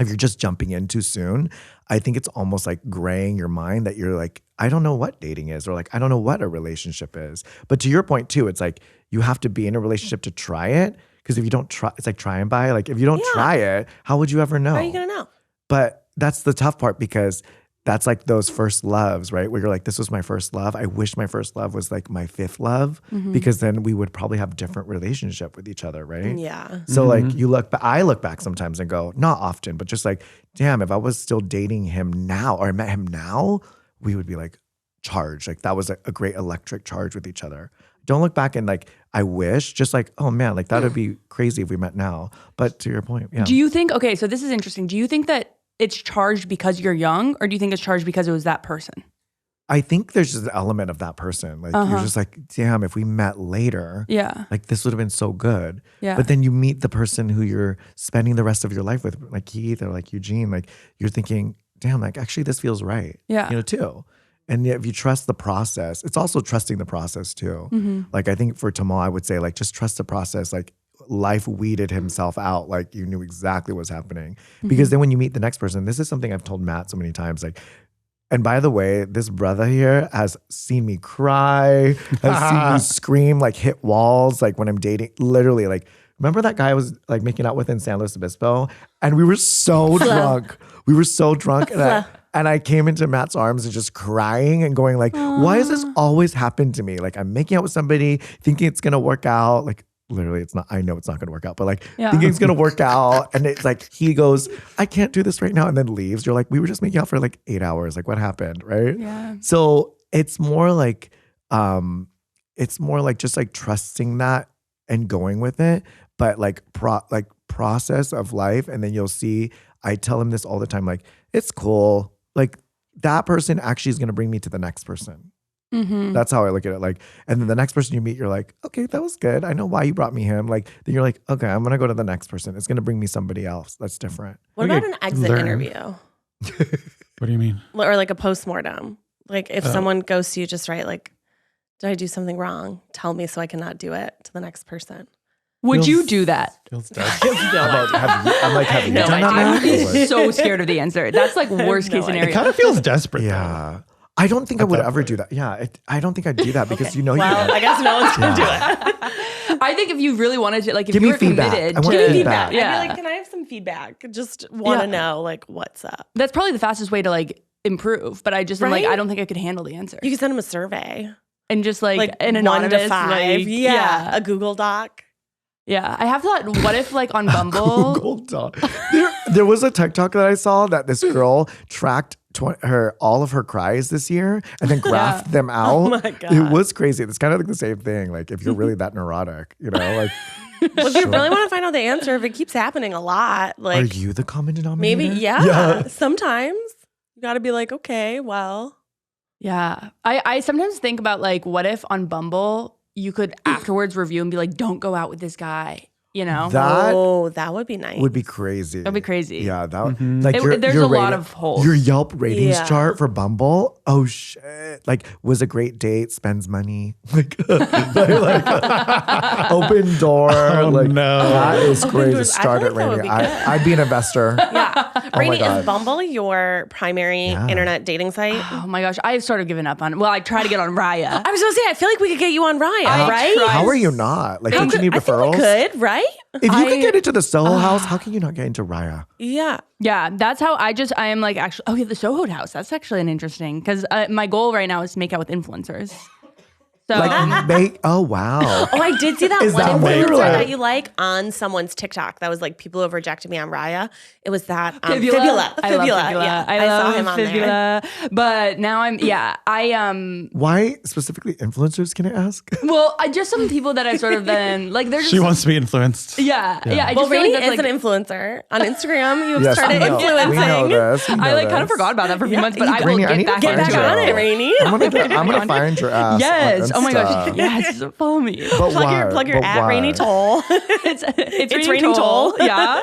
if you're just jumping in too soon, I think it's almost like graying your mind that you're like, I don't know what dating is, or like, I don't know what a relationship is. But to your point too, it's like, you have to be in a relationship to try it. Because if you don't try, it's like try and buy. Like if you don't try it, how would you ever know? How are you going to know? But that's the tough part, because that's like those first loves, right? Where you're like, this was my first love. I wish my first love was like my 5th love, because then we would probably have a different relationship with each other, right? Yeah. So like I look back sometimes and go, not often, but just like, damn, if I was still dating him now or I met him now, we would be like charged. Like that was a great electric charge with each other. Don't look back and like, I wish, just like, oh man, like that would be crazy if we met now. But to your point, yeah. Do you think, okay, so this is interesting. Do you think that it's charged because you're young, or do you think it's charged because it was that person? I think there's just an element of that person. Like you're just like, damn, if we met later, like this would have been so good. Yeah. But then you meet the person who you're spending the rest of your life with, like Keith or like Eugene, like you're thinking, damn, like actually this feels right. Yeah. You know, too. And if you trust the process, it's also trusting the process too. Like I think for Tamal, I would say like, just trust the process. Like life weeded himself out. Like you knew exactly what's happening. Because then when you meet the next person, this is something I've told Matt so many times, like, and by the way, this brother here has seen me cry, has seen me scream, like hit walls, like when I'm dating, literally like, remember that guy I was like making out with in San Luis Obispo? And we were so drunk. We were so drunk. And I came into Matt's arms and just crying and going like, why does this always happen to me? Like I'm making out with somebody thinking it's going to work out. Like literally it's not, I know it's not going to work out, but like thinking it's going to work out. And it's like, he goes, I can't do this right now. And then leaves. You're like, we were just making out for like 8 hours. Like what happened? Right. Yeah. So it's more like just like trusting that and going with it, but like process of life. And then you'll see, I tell him this all the time, like, it's cool. Like that person actually is going to bring me to the next person. That's how I look at it. Like, and then the next person you meet, you're like, okay, that was good. I know why you brought me him. Like, then you're like, okay, I'm gonna go to the next person. It's gonna bring me somebody else that's different. What about an exit learn. interview? What do you mean? Or like a postmortem? Like if someone goes to you, just write like, did I do something wrong? Tell me so I cannot do it to the next person. Would you do that? Feels dead. I'm like, have you No done that? I'm Matt? so scared of the answer. That's like worst case It scenario. kind of feels desperate. though. Yeah. I don't think I would ever do that. Yeah, I don't think I'd do that because Well, you I guess no one's gonna do it. I think if you really wanted to, like, if Give you me were feedback. committed I want to feedback. Yeah. I'd be like, can I have some feedback? Just want to know like what's up. That's probably the fastest way to like improve. But I just am like, Right? I don't think I could handle the answer. You can send them a survey, And just like an 1 anonymous to 5. like, yeah, a Google Doc. Yeah. I have thought, what if like on Bumble? Google Doc. There was a TikTok that I saw that this girl tracked all of her cries this year and then graphed them out. Oh my God. It was crazy. It's kind of like the same thing. Like if you're really that neurotic, you know, like. Well, if you really want to find out the answer, if it keeps happening a lot, Are like you the common denominator? maybe, yeah. Sometimes you got to be like, okay, well, Yeah. I sometimes think about like, what if on Bumble you could afterwards review and be like, don't go out with this guy, you know? that would be nice. Would be crazy. That'd be crazy. Yeah, that like There's a lot of holes. Your Yelp ratings Yeah. chart for Bumble. Oh shit! Like was a great date, spends money, like, open door. Oh, like no. that is Open great to doors. I start feel at like that would Rainie. be good. I'd be an investor. Yeah. my Rainie, God. is Bumble your primary Yeah. internet dating site? Oh my gosh. I've sort of given up on, well, I try to get on Raya. I was going to say, I feel like we could get you on Raya, right? tried. How are you not? Like, don't you need I think referrals? we could, right? If you could get into the Soho House, how can you not get into Raya? Yeah. Yeah, that's how I am like actually, okay, the Soho House. That's actually an interesting, because my goal right now is to make out with influencers. So Like, oh wow. Oh, I did see that Is one that what you influencer were like? that you like on someone's TikTok. That was like people who have rejected me on Raya. It was that Fibula. Fibula. I love Fibula. Yeah, I saw love him on there. Fibula. But now I Why specifically influencers? Can I ask? well, I just some people that I sort of then like they're just She wants to be influenced. yeah. I Well, just feel Rainie like that's is like an influencer on Instagram. You've Yes, started we know. influencing. We know this. We I know like kind of this. forgot about that for a few months, but I will Rainie, I need get to back Get find back you. on it, Rainie. I'm gonna find your ass. Yes. on Oh my gosh. Insta. Yes. Follow me. But Plug your But at why? Rainie Toll. It's Rainie Toll. Yeah.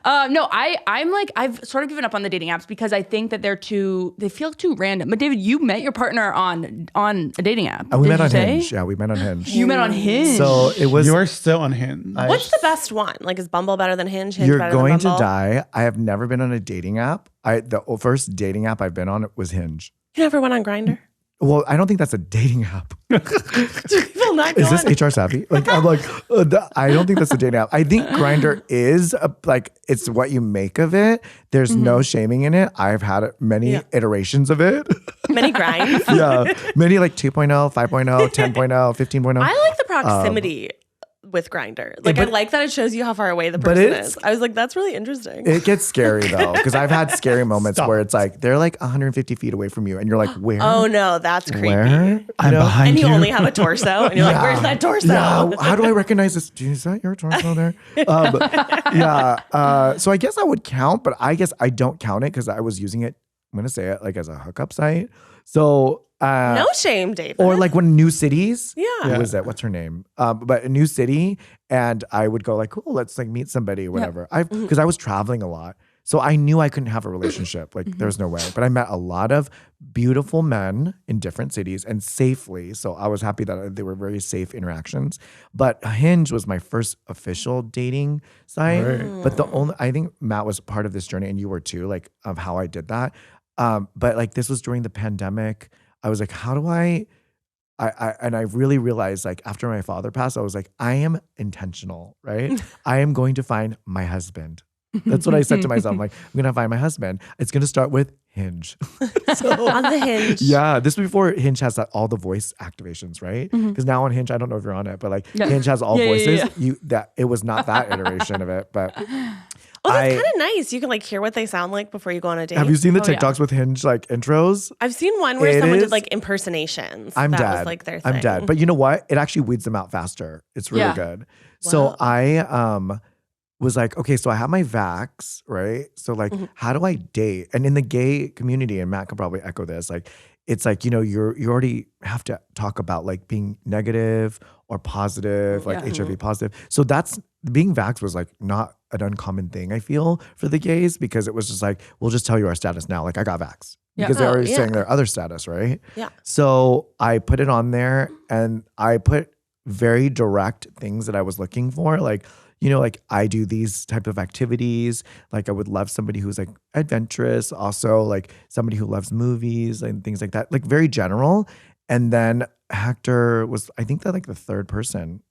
No, I'm like, I've sort of given up on the dating apps because I think that they feel too random. But David, you met your partner on a dating app. We Did met you on say? Hinge. Yeah, we met on Hinge. You met on Hinge. So it was. You are still on Hinge. What's the best one? Like, is Bumble better than Hinge? Hinge You're better going than to Bumble? die. I have never been on a dating app. The first dating app I've been on was Hinge. You never went on Grindr? Well, I don't think that's a dating app. Do people not go Is this on? HR savvy? Like, I'm like, I don't think that's a dating app. I think Grindr is like, it's what you make of it. There's no shaming in it. I've had many iterations of it. Many grinds? Yeah. Many like 2.0, 5.0, 10.0, 15.0. I like the proximity with Grindr. Like, I like that it shows you how far away the person it's- is. I was like, that's really interesting. It gets scary though, because I've had scary moments where it's like they're like 150 feet away from you, and you're like, where? Oh no, that's creepy. Where? I'm behind And you you. only have a torso, and you're like, "Where's that torso?" Yeah, how do I recognize this? Is that your torso there? So I guess I would count, but I guess I don't count it because I was using it. I'm gonna say it like as a hookup site. So No shame, David. or like when new cities. Yeah. Who was that? What's her name? But a new city, and I would go like, cool, let's like meet somebody or whatever. Because I was traveling a lot. So I knew I couldn't have a relationship. Like there's no way. But I met a lot of beautiful men in different cities and safely. So I was happy that they were very safe interactions. But Hinge was my first official dating site. Right. But I think Matt was part of this journey, and you were too, like of how I did that. But like this was during the pandemic. I was like, how do I really realized like after my father passed, I was like, I am intentional, right? I am going to find my husband. That's what I said to myself. I'm like, I'm going to find my husband. It's going to start with Hinge. on the Hinge. Yeah, this is before Hinge has all the voice activations, right? Because now on Hinge, I don't know if you're on it, but like Hinge has all voices. It was not that iteration of it, but Oh, that's kind of nice. You can like hear what they sound like before you go on a date. have you seen the Oh, yeah. TikToks with Hinge like intros? I've seen one where It someone is- did like impersonations. I'm that dead. was like their thing. I'm dead. But you know what? It actually weeds them out faster. It's really Yeah. good. So Wow. I was like, okay, so I have my vax, right? So like, how do I date? And in the gay community, and Matt could probably echo this, like it's like, you already have to talk about like being negative or positive, like HIV positive. So that's being vaxxed was like not an uncommon thing, I feel, for the gays, because it was just like, we'll just tell you our status now. Like I got vaxxed because they're already saying their other status, right? Yeah. So I put it on there and I put very direct things that I was looking for. Like, like I do these type of activities. Like I would love somebody who's like adventurous, also like somebody who loves movies and things like that, like very general. And then Hector was, I think that like the third person.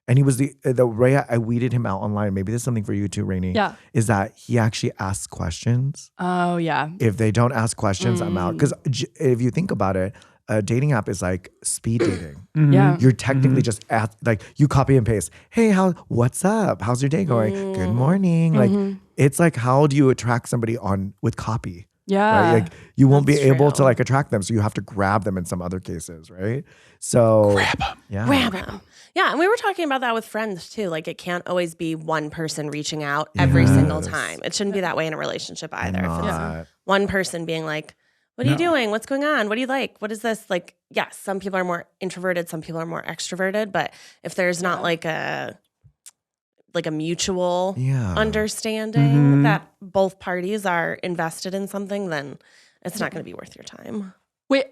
And he was the way I weeded him out online. Maybe there's something for you too, Rainie. Yeah. Is that he actually asks questions. Oh, yeah. If they don't ask questions, I'm out. Because if you think about it, a dating app is like speed dating. Yeah. You're technically just like you copy and paste. Hey, what's up? How's your day going? Good morning. Like it's like, how do you attract somebody with copy? Yeah. Right? Like you won't be That's able to true. like attract them. So you have to grab them in some other cases, right? So Grab them. Yeah. Grab him. Yeah, and we were talking about that with friends too. Like it can't always be one person reaching out every single time. It shouldn't be that way in a relationship either. If it's Not. one person being like, what are you doing? What's going on? What do you like? What is this? Like, yes, some people are more introverted, some people are more extroverted, but if there's not like a mutual understanding that both parties are invested in something, then it's not going to be worth your time. Wait,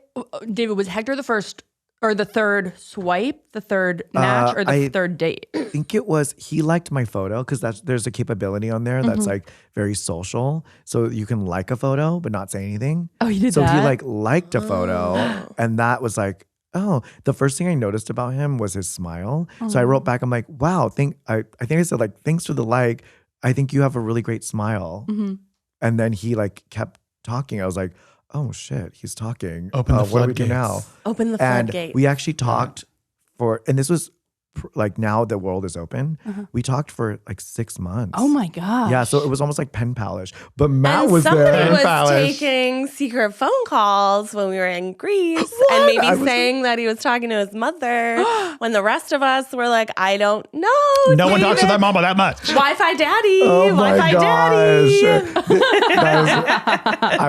David, was Hector the first or the third swipe, the third match, or the third date? I think it was, he liked my photo because there's a capability on there that's like very social. So you can like a photo but not say anything. Oh, you did so that? he like liked a photo and that was like, oh, the first thing I noticed about him was his smile. So I wrote back, I'm like, wow, I think I said like, thanks for the like. I think you have a really great smile. And then he like kept talking. I was like, oh shit, he's talking. Open the what do we do now? floodgates. Open the And floodgates. we actually talked and this was like now the world is open. We talked for like 6 months. Oh my gosh. Yeah, so it was almost like pen palish. But Matt and was somebody there. was Palish. taking secret phone calls when we were in Greece and maybe saying that he was talking to his mother when the rest of us were like, I don't know. No one talks to their mama that much. Wi-Fi daddy. Oh my Wi-Fi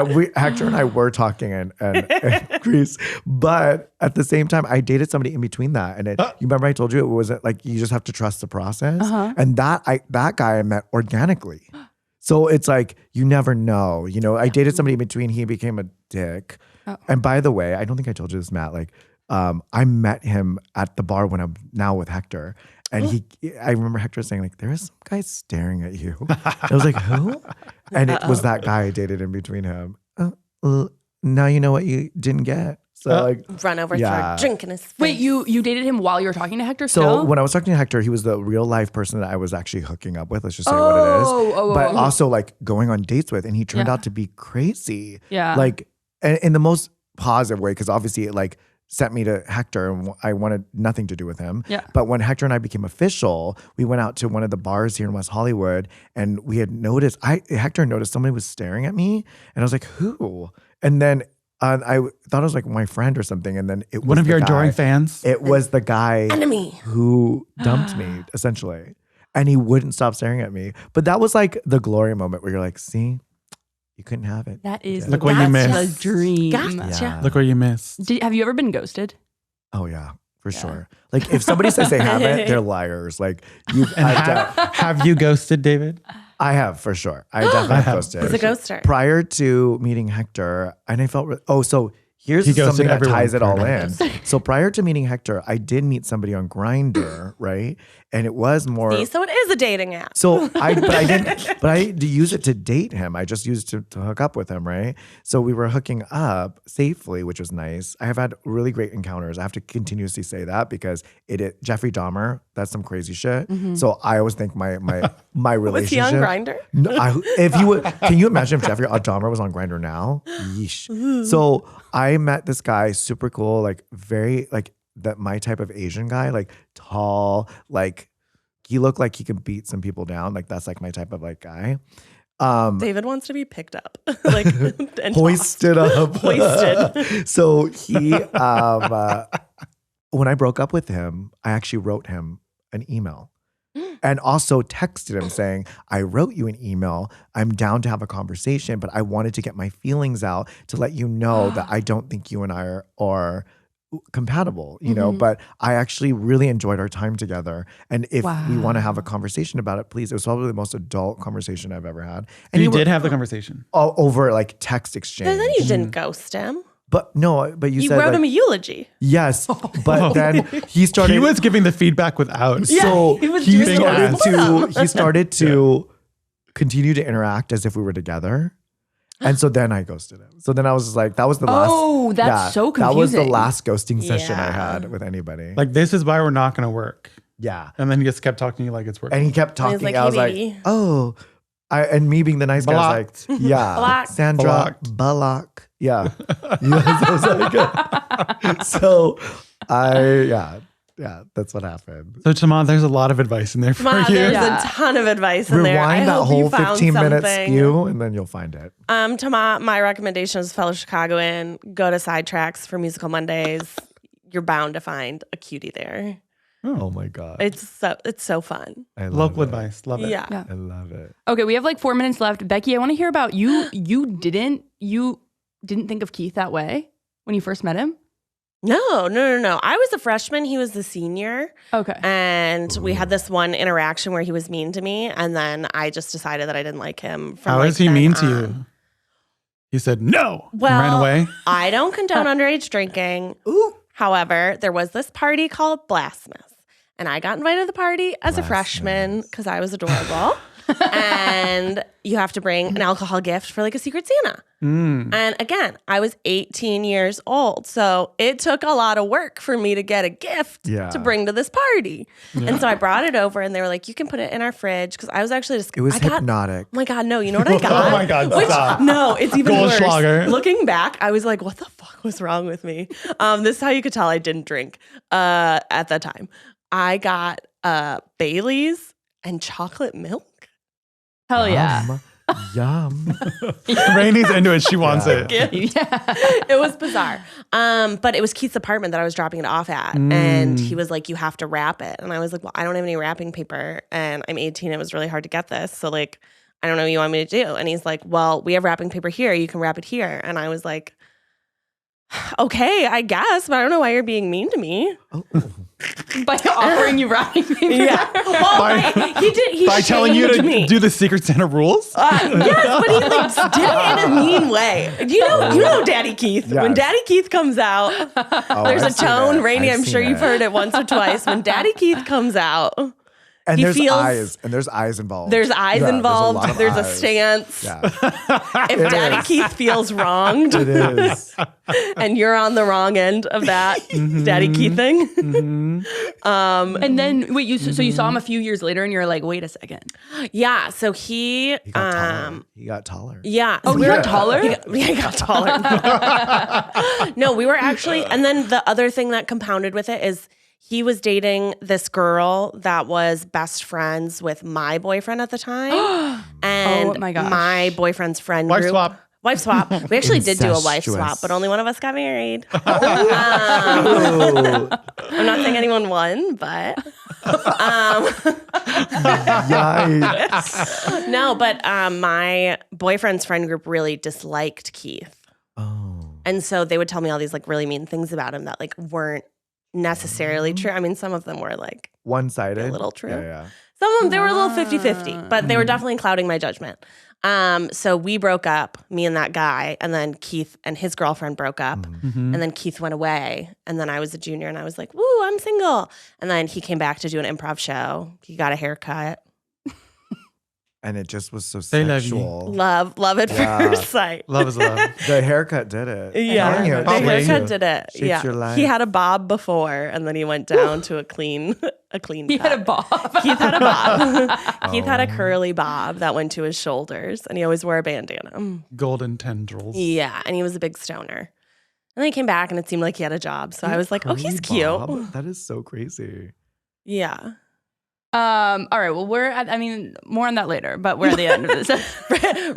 daddy. Hector and I were talking in Greece, but at the same time, I dated somebody in between that. And you remember I told you it was like you just have to trust the process. And that guy I met organically. So it's like you never know. I dated somebody in between. He became a dick. And by the way, I don't think I told you this, Matt. Like I met him at the bar when I'm now with Hector. And I remember Hector saying like, there is some guy staring at you. I was like, who? And it was that guy I dated in between him. Now you know what you didn't get. So like, Run over, start drinking his face. Wait, you dated him while you were talking to Hector so still? when I was talking to Hector, he was the real life person that I was actually hooking up with. Let's just say what it is. But also like going on dates with, and he turned out to be crazy. Yeah. Like in the most positive way, because obviously it like sent me to Hector and I wanted nothing to do with him. Yeah. But when Hector and I became official, we went out to one of the bars here in West Hollywood and we had noticed, Hector noticed somebody was staring at me and I was like, who? And then I thought it was like my friend or something. And then it was One of the your guy. adoring fans. It was the guy Enemy. who dumped me essentially. And he wouldn't stop staring at me. But that was like the glory moment where you're like, see, you couldn't have it. That is Look what you missed. the dream. Gotcha. Yeah. Look where you missed. Have you ever been ghosted? Oh yeah, for sure. Like if somebody says they haven't, they're liars. Like Have you ghosted, David? I have for sure. I definitely have ghosted. He's a ghoster. Prior to meeting Hector, and I felt so here's He ghosted something that everyone ties it all prior in. So prior to meeting Hector, I did meet somebody on Grindr, right? And it was more. See, so it is a dating app. So I didn't use it to date him. I just used it to hook up with him, right? So we were hooking up safely, which was nice. I have had really great encounters. I have to continuously say that because Jeffrey Dahmer, that's some crazy shit. So I always think my relationship. Was he on Grindr? No, if you would, can you imagine if Jeffrey Dahmer was on Grindr now? Yeesh. So I met this guy, super cool, like very like that my type of Asian guy, like tall, like he looked like he could beat some people down. Like that's like my type of like guy. David wants to be picked up, like and Hoisted up. Hoisted. So he, when I broke up with him, I actually wrote him an email. And also texted him saying, I wrote you an email. I'm down to have a conversation, but I wanted to get my feelings out to let you know that I don't think you and I are compatible, you know, but I actually really enjoyed our time together. And if we want to have a conversation about it, please. It was probably the most adult conversation I've ever had. And you did have the conversation. Over like text exchange. And then you didn't ghost him. But no, but you said wrote like, him a eulogy. yes, but then he started. He was giving the feedback without. So he was he doing started to continue to interact as if we were together. And so then I ghosted him. So then I was just like, that was the last. Oh, that's so That was the confusing. last ghosting session I Yeah. had with anybody. Like, this is why we're not going to work. Yeah. And then he just kept talking to you like it's working. And he kept And he's talking. like, I was "Hey, like, baby." oh. And me being the nice guy was like, yeah. Blocked. Sandra Bullock. Yeah. So that's what happened. So, Tama, there's a lot of advice in there for Ma, you. there's Yeah. a ton of advice in there. I Rewind that hope whole you found 15 minute something. skew and then you'll find it. Tama, my recommendation is fellow Chicagoan. Go to Sidetracks for Musical Mondays. You're bound to find a cutie there. Oh my God. It's so fun. I love Local it. advice. Love it. Yeah. Yeah. I love it. Okay, we have like 4 minutes left. Becky, I want to hear about you. You didn't think of Keith that way when you first met him? No. I was a freshman. He was the senior. Okay. And we had this one interaction where he was mean to me. And then I just decided that I didn't like him. From How like is he then mean to on. you? He said no. Well, and ran away. I don't condone underage drinking. However, there was this party called Blastmas. And I got invited to the party as a freshman because I was adorable. And you have to bring an alcohol gift for like a Secret Santa. And again, I was 18 years old. So it took a lot of work for me to get a gift to bring to this party. And so I brought it over and they were like, you can put it in our fridge. Because I was actually just, It was I got, hypnotic. oh my God, no, you know what I got? Oh my God, Which, stop. no, it's even worse. Goldschlager. Looking back, I was like, what the fuck was wrong with me? This is how you could tell I didn't drink at that time. I got Bailey's and chocolate milk. Hell yeah. Yum. Rainie's into it. She wants it. Yeah. It was bizarre. But it was Keith's apartment that I was dropping it off at. And he was like, you have to wrap it. And I was like, well, I don't have any wrapping paper. And I'm 18. It was really hard to get this. So like, I don't know what you want me to do. And he's like, well, we have wrapping paper here. You can wrap it here. And I was like, okay, I guess, but I don't know why you're being mean to me. By offering you wrapping paper. Yeah. Well, he By telling you to me. do the Secret Santa rules? Yes, but he like did it in a mean way. You know Daddy Keith. Yes. When Daddy Keith comes out, there's I've a seen tone. it. Rainie, I've I'm seen sure you've it. heard it once or twice. When Daddy Keith comes out, And He there's feels- eyes. And there's eyes involved. there's eyes Yeah, involved. There's There's a eyes. stance. Yeah, If Daddy Keith feels wronged it is. and you're on the wrong end of that Daddy Keith thing, And then wait, so you saw him a few years later and you're like, wait a second. yeah. So he He got taller. He got taller. Yeah. Oh, so he got taller? He got taller. No, we were actually, and then the other thing that compounded with it is he was dating this girl that was best friends with my boyfriend at the time. And Oh my gosh. my boyfriend's friend Wife group. swap. Wife swap. We actually did do a wife Incestuous. swap, but only one of us got married. Ooh. I'm not saying anyone won, but Yikes. no, but my boyfriend's friend group really disliked Keith. Oh. And so they would tell me all these like really mean things about him that like weren't necessarily true. I mean, some of them were like One-sided. a little true. Yeah. Some of them, they were a little 50-50, but they were definitely clouding my judgment. So we broke up, me and that guy, and then Keith and his girlfriend broke up. And then Keith went away. And then I was a junior and I was like, woo, I'm single. And then he came back to do an improv show. He got a haircut. And it just was so They love you. sexual. Love at Yeah. first sight. Love is love. The haircut did it. Yeah, Telling you, the it Probably. shapes haircut you. did it. Shapes Yeah, your life. he had a bob before, and then he went down to a clean He cut. had a bob. Keith had a bob. Keith had a curly bob that went to his shoulders, and he always wore a bandana. Golden tendrils. Yeah, and he was a big stoner. And then he came back, and it seemed like he had a job. So I was like, oh, he's Curly cute. bob? That is so crazy. Yeah. All right. Well, more on that later, but we're at the end of this.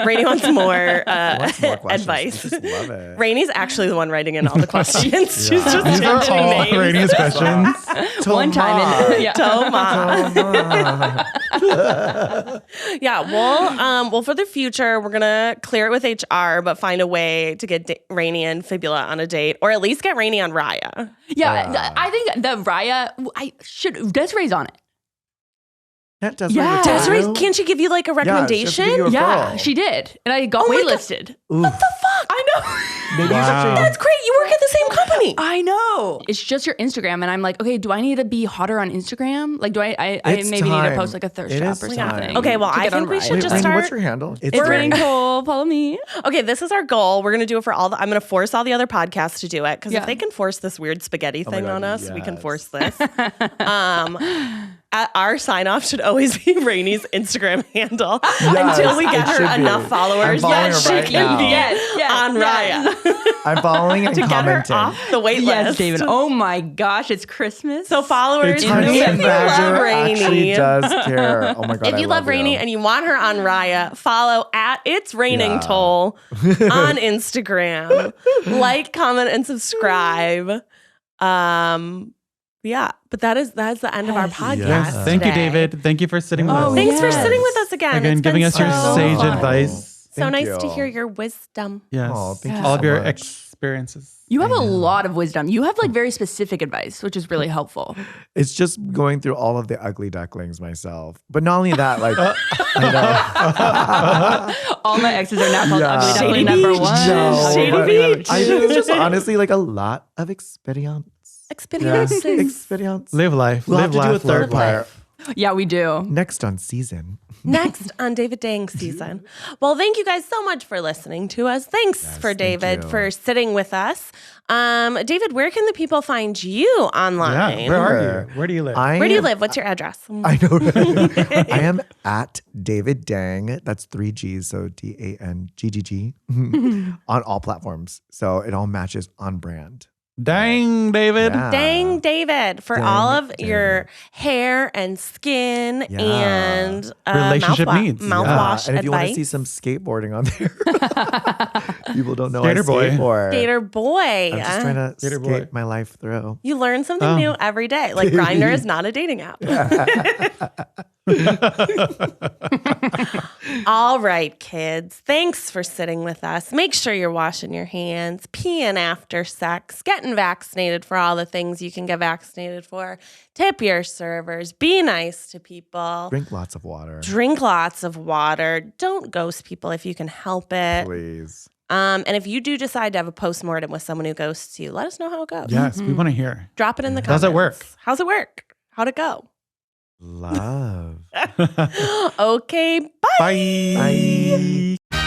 Rainie wants more, Wants more questions. advice. I just love it. Rainie's actually the one writing in all the questions. She's just These are changing all names. Rainie's questions. One time in, yeah. Toma. Yeah, well, for the future, we're gonna clear it with HR, but find a way to get Rainie and Fibula on a date, or at least get Rainie on Raya. Yeah, I think the Raya, Desiree's on it. Yeah, Desiree. Yeah. would Desiree, tell you. can't she give you like a recommendation? give you a Yeah, referral. she did. And I got Oh my waitlisted. What the fuck? I know. Maybe you should change. That's great. You work at the same company. I know. It's just your Instagram. And I'm like, okay, do I need to be hotter on Instagram? Like, do I It's maybe need to time. post like a thirst It trap is or time. something? Okay, well, to I get think on we Raya. should just Rainnie, start. what's your handle? It's Raining Cole. Follow me. Okay, this is our goal. We're gonna do it for all I'm gonna force all the other podcasts to do it because Yeah. if they can force this weird spaghetti thing God, on us, we can yes. force this. Our sign off should always be Rainie's Instagram handle until we get it her should be. enough followers I'm following that her she right can now. be Yes, on yes. Raya I'm following and to get her commenting. off the wait Yes, list. David. Oh my gosh, it's Christmas. So followers, It's if Honey you and love Badger actually Rainie, does care. Oh my God. if you love Rainie and you want her on Raya, follow at It's Raining Yeah. Toll on Instagram. Like, comment, and subscribe. Yeah, but that's the end of our podcast. Yes. Thank you, today. David. Thank you for sitting with us. Thanks for Yes. sitting with us again. Again, It's giving been us your so sage fun. advice. So Thank nice you. to hear your wisdom. Yes. Oh, thank you All so of your much. experiences. You have a lot of wisdom. You have like very specific advice, which is really helpful. It's just going through all of the ugly ducklings myself. But not only that, like, I know. All my exes are now called Yeah. ugly Shady duckling number Beach. one. No, Shady but Beach. I think it's just honestly like a lot of experience. Experiences. Experience. Live life. We'll live have to do a life, third love part life. Yeah, we do. next on season. Next on David Dang season. Well, thank you guys so much for listening to us. Thanks for thank David you. for sitting with us. David, where can the people find you online? Yeah. Where are you? Where do you live? Where do you live? What's your address? I know. Right? I am at David Dang. That's 3 G's, so DANGGG on all platforms. So it all matches on brand. Dang, David. Yeah. Dang, David, for Dang, all of David. your hair and skin Yeah. and Relationship needs. mouthwash and if you want to advice. see some skateboarding on there, people don't know Skater I boy. skateboard. Skater boy. I'm just trying to Skater skate boy. my life through. You learn something new every day. Like Grindr is not a dating app. All right, kids. Thanks for sitting with us. Make sure you're washing your hands, peeing after sex, getting vaccinated for all the things you can get vaccinated for. Tip your servers. Be nice to people. Drink lots of water, Drink lots of water. Don't ghost people if you can help it. please. And if you do decide to have a postmortem with someone who ghosts you, let us know how it goes. Yes, we want to hear. Drop it in the comments. How's it work? How's it work? How'd it go? Love. Okay, bye. Bye.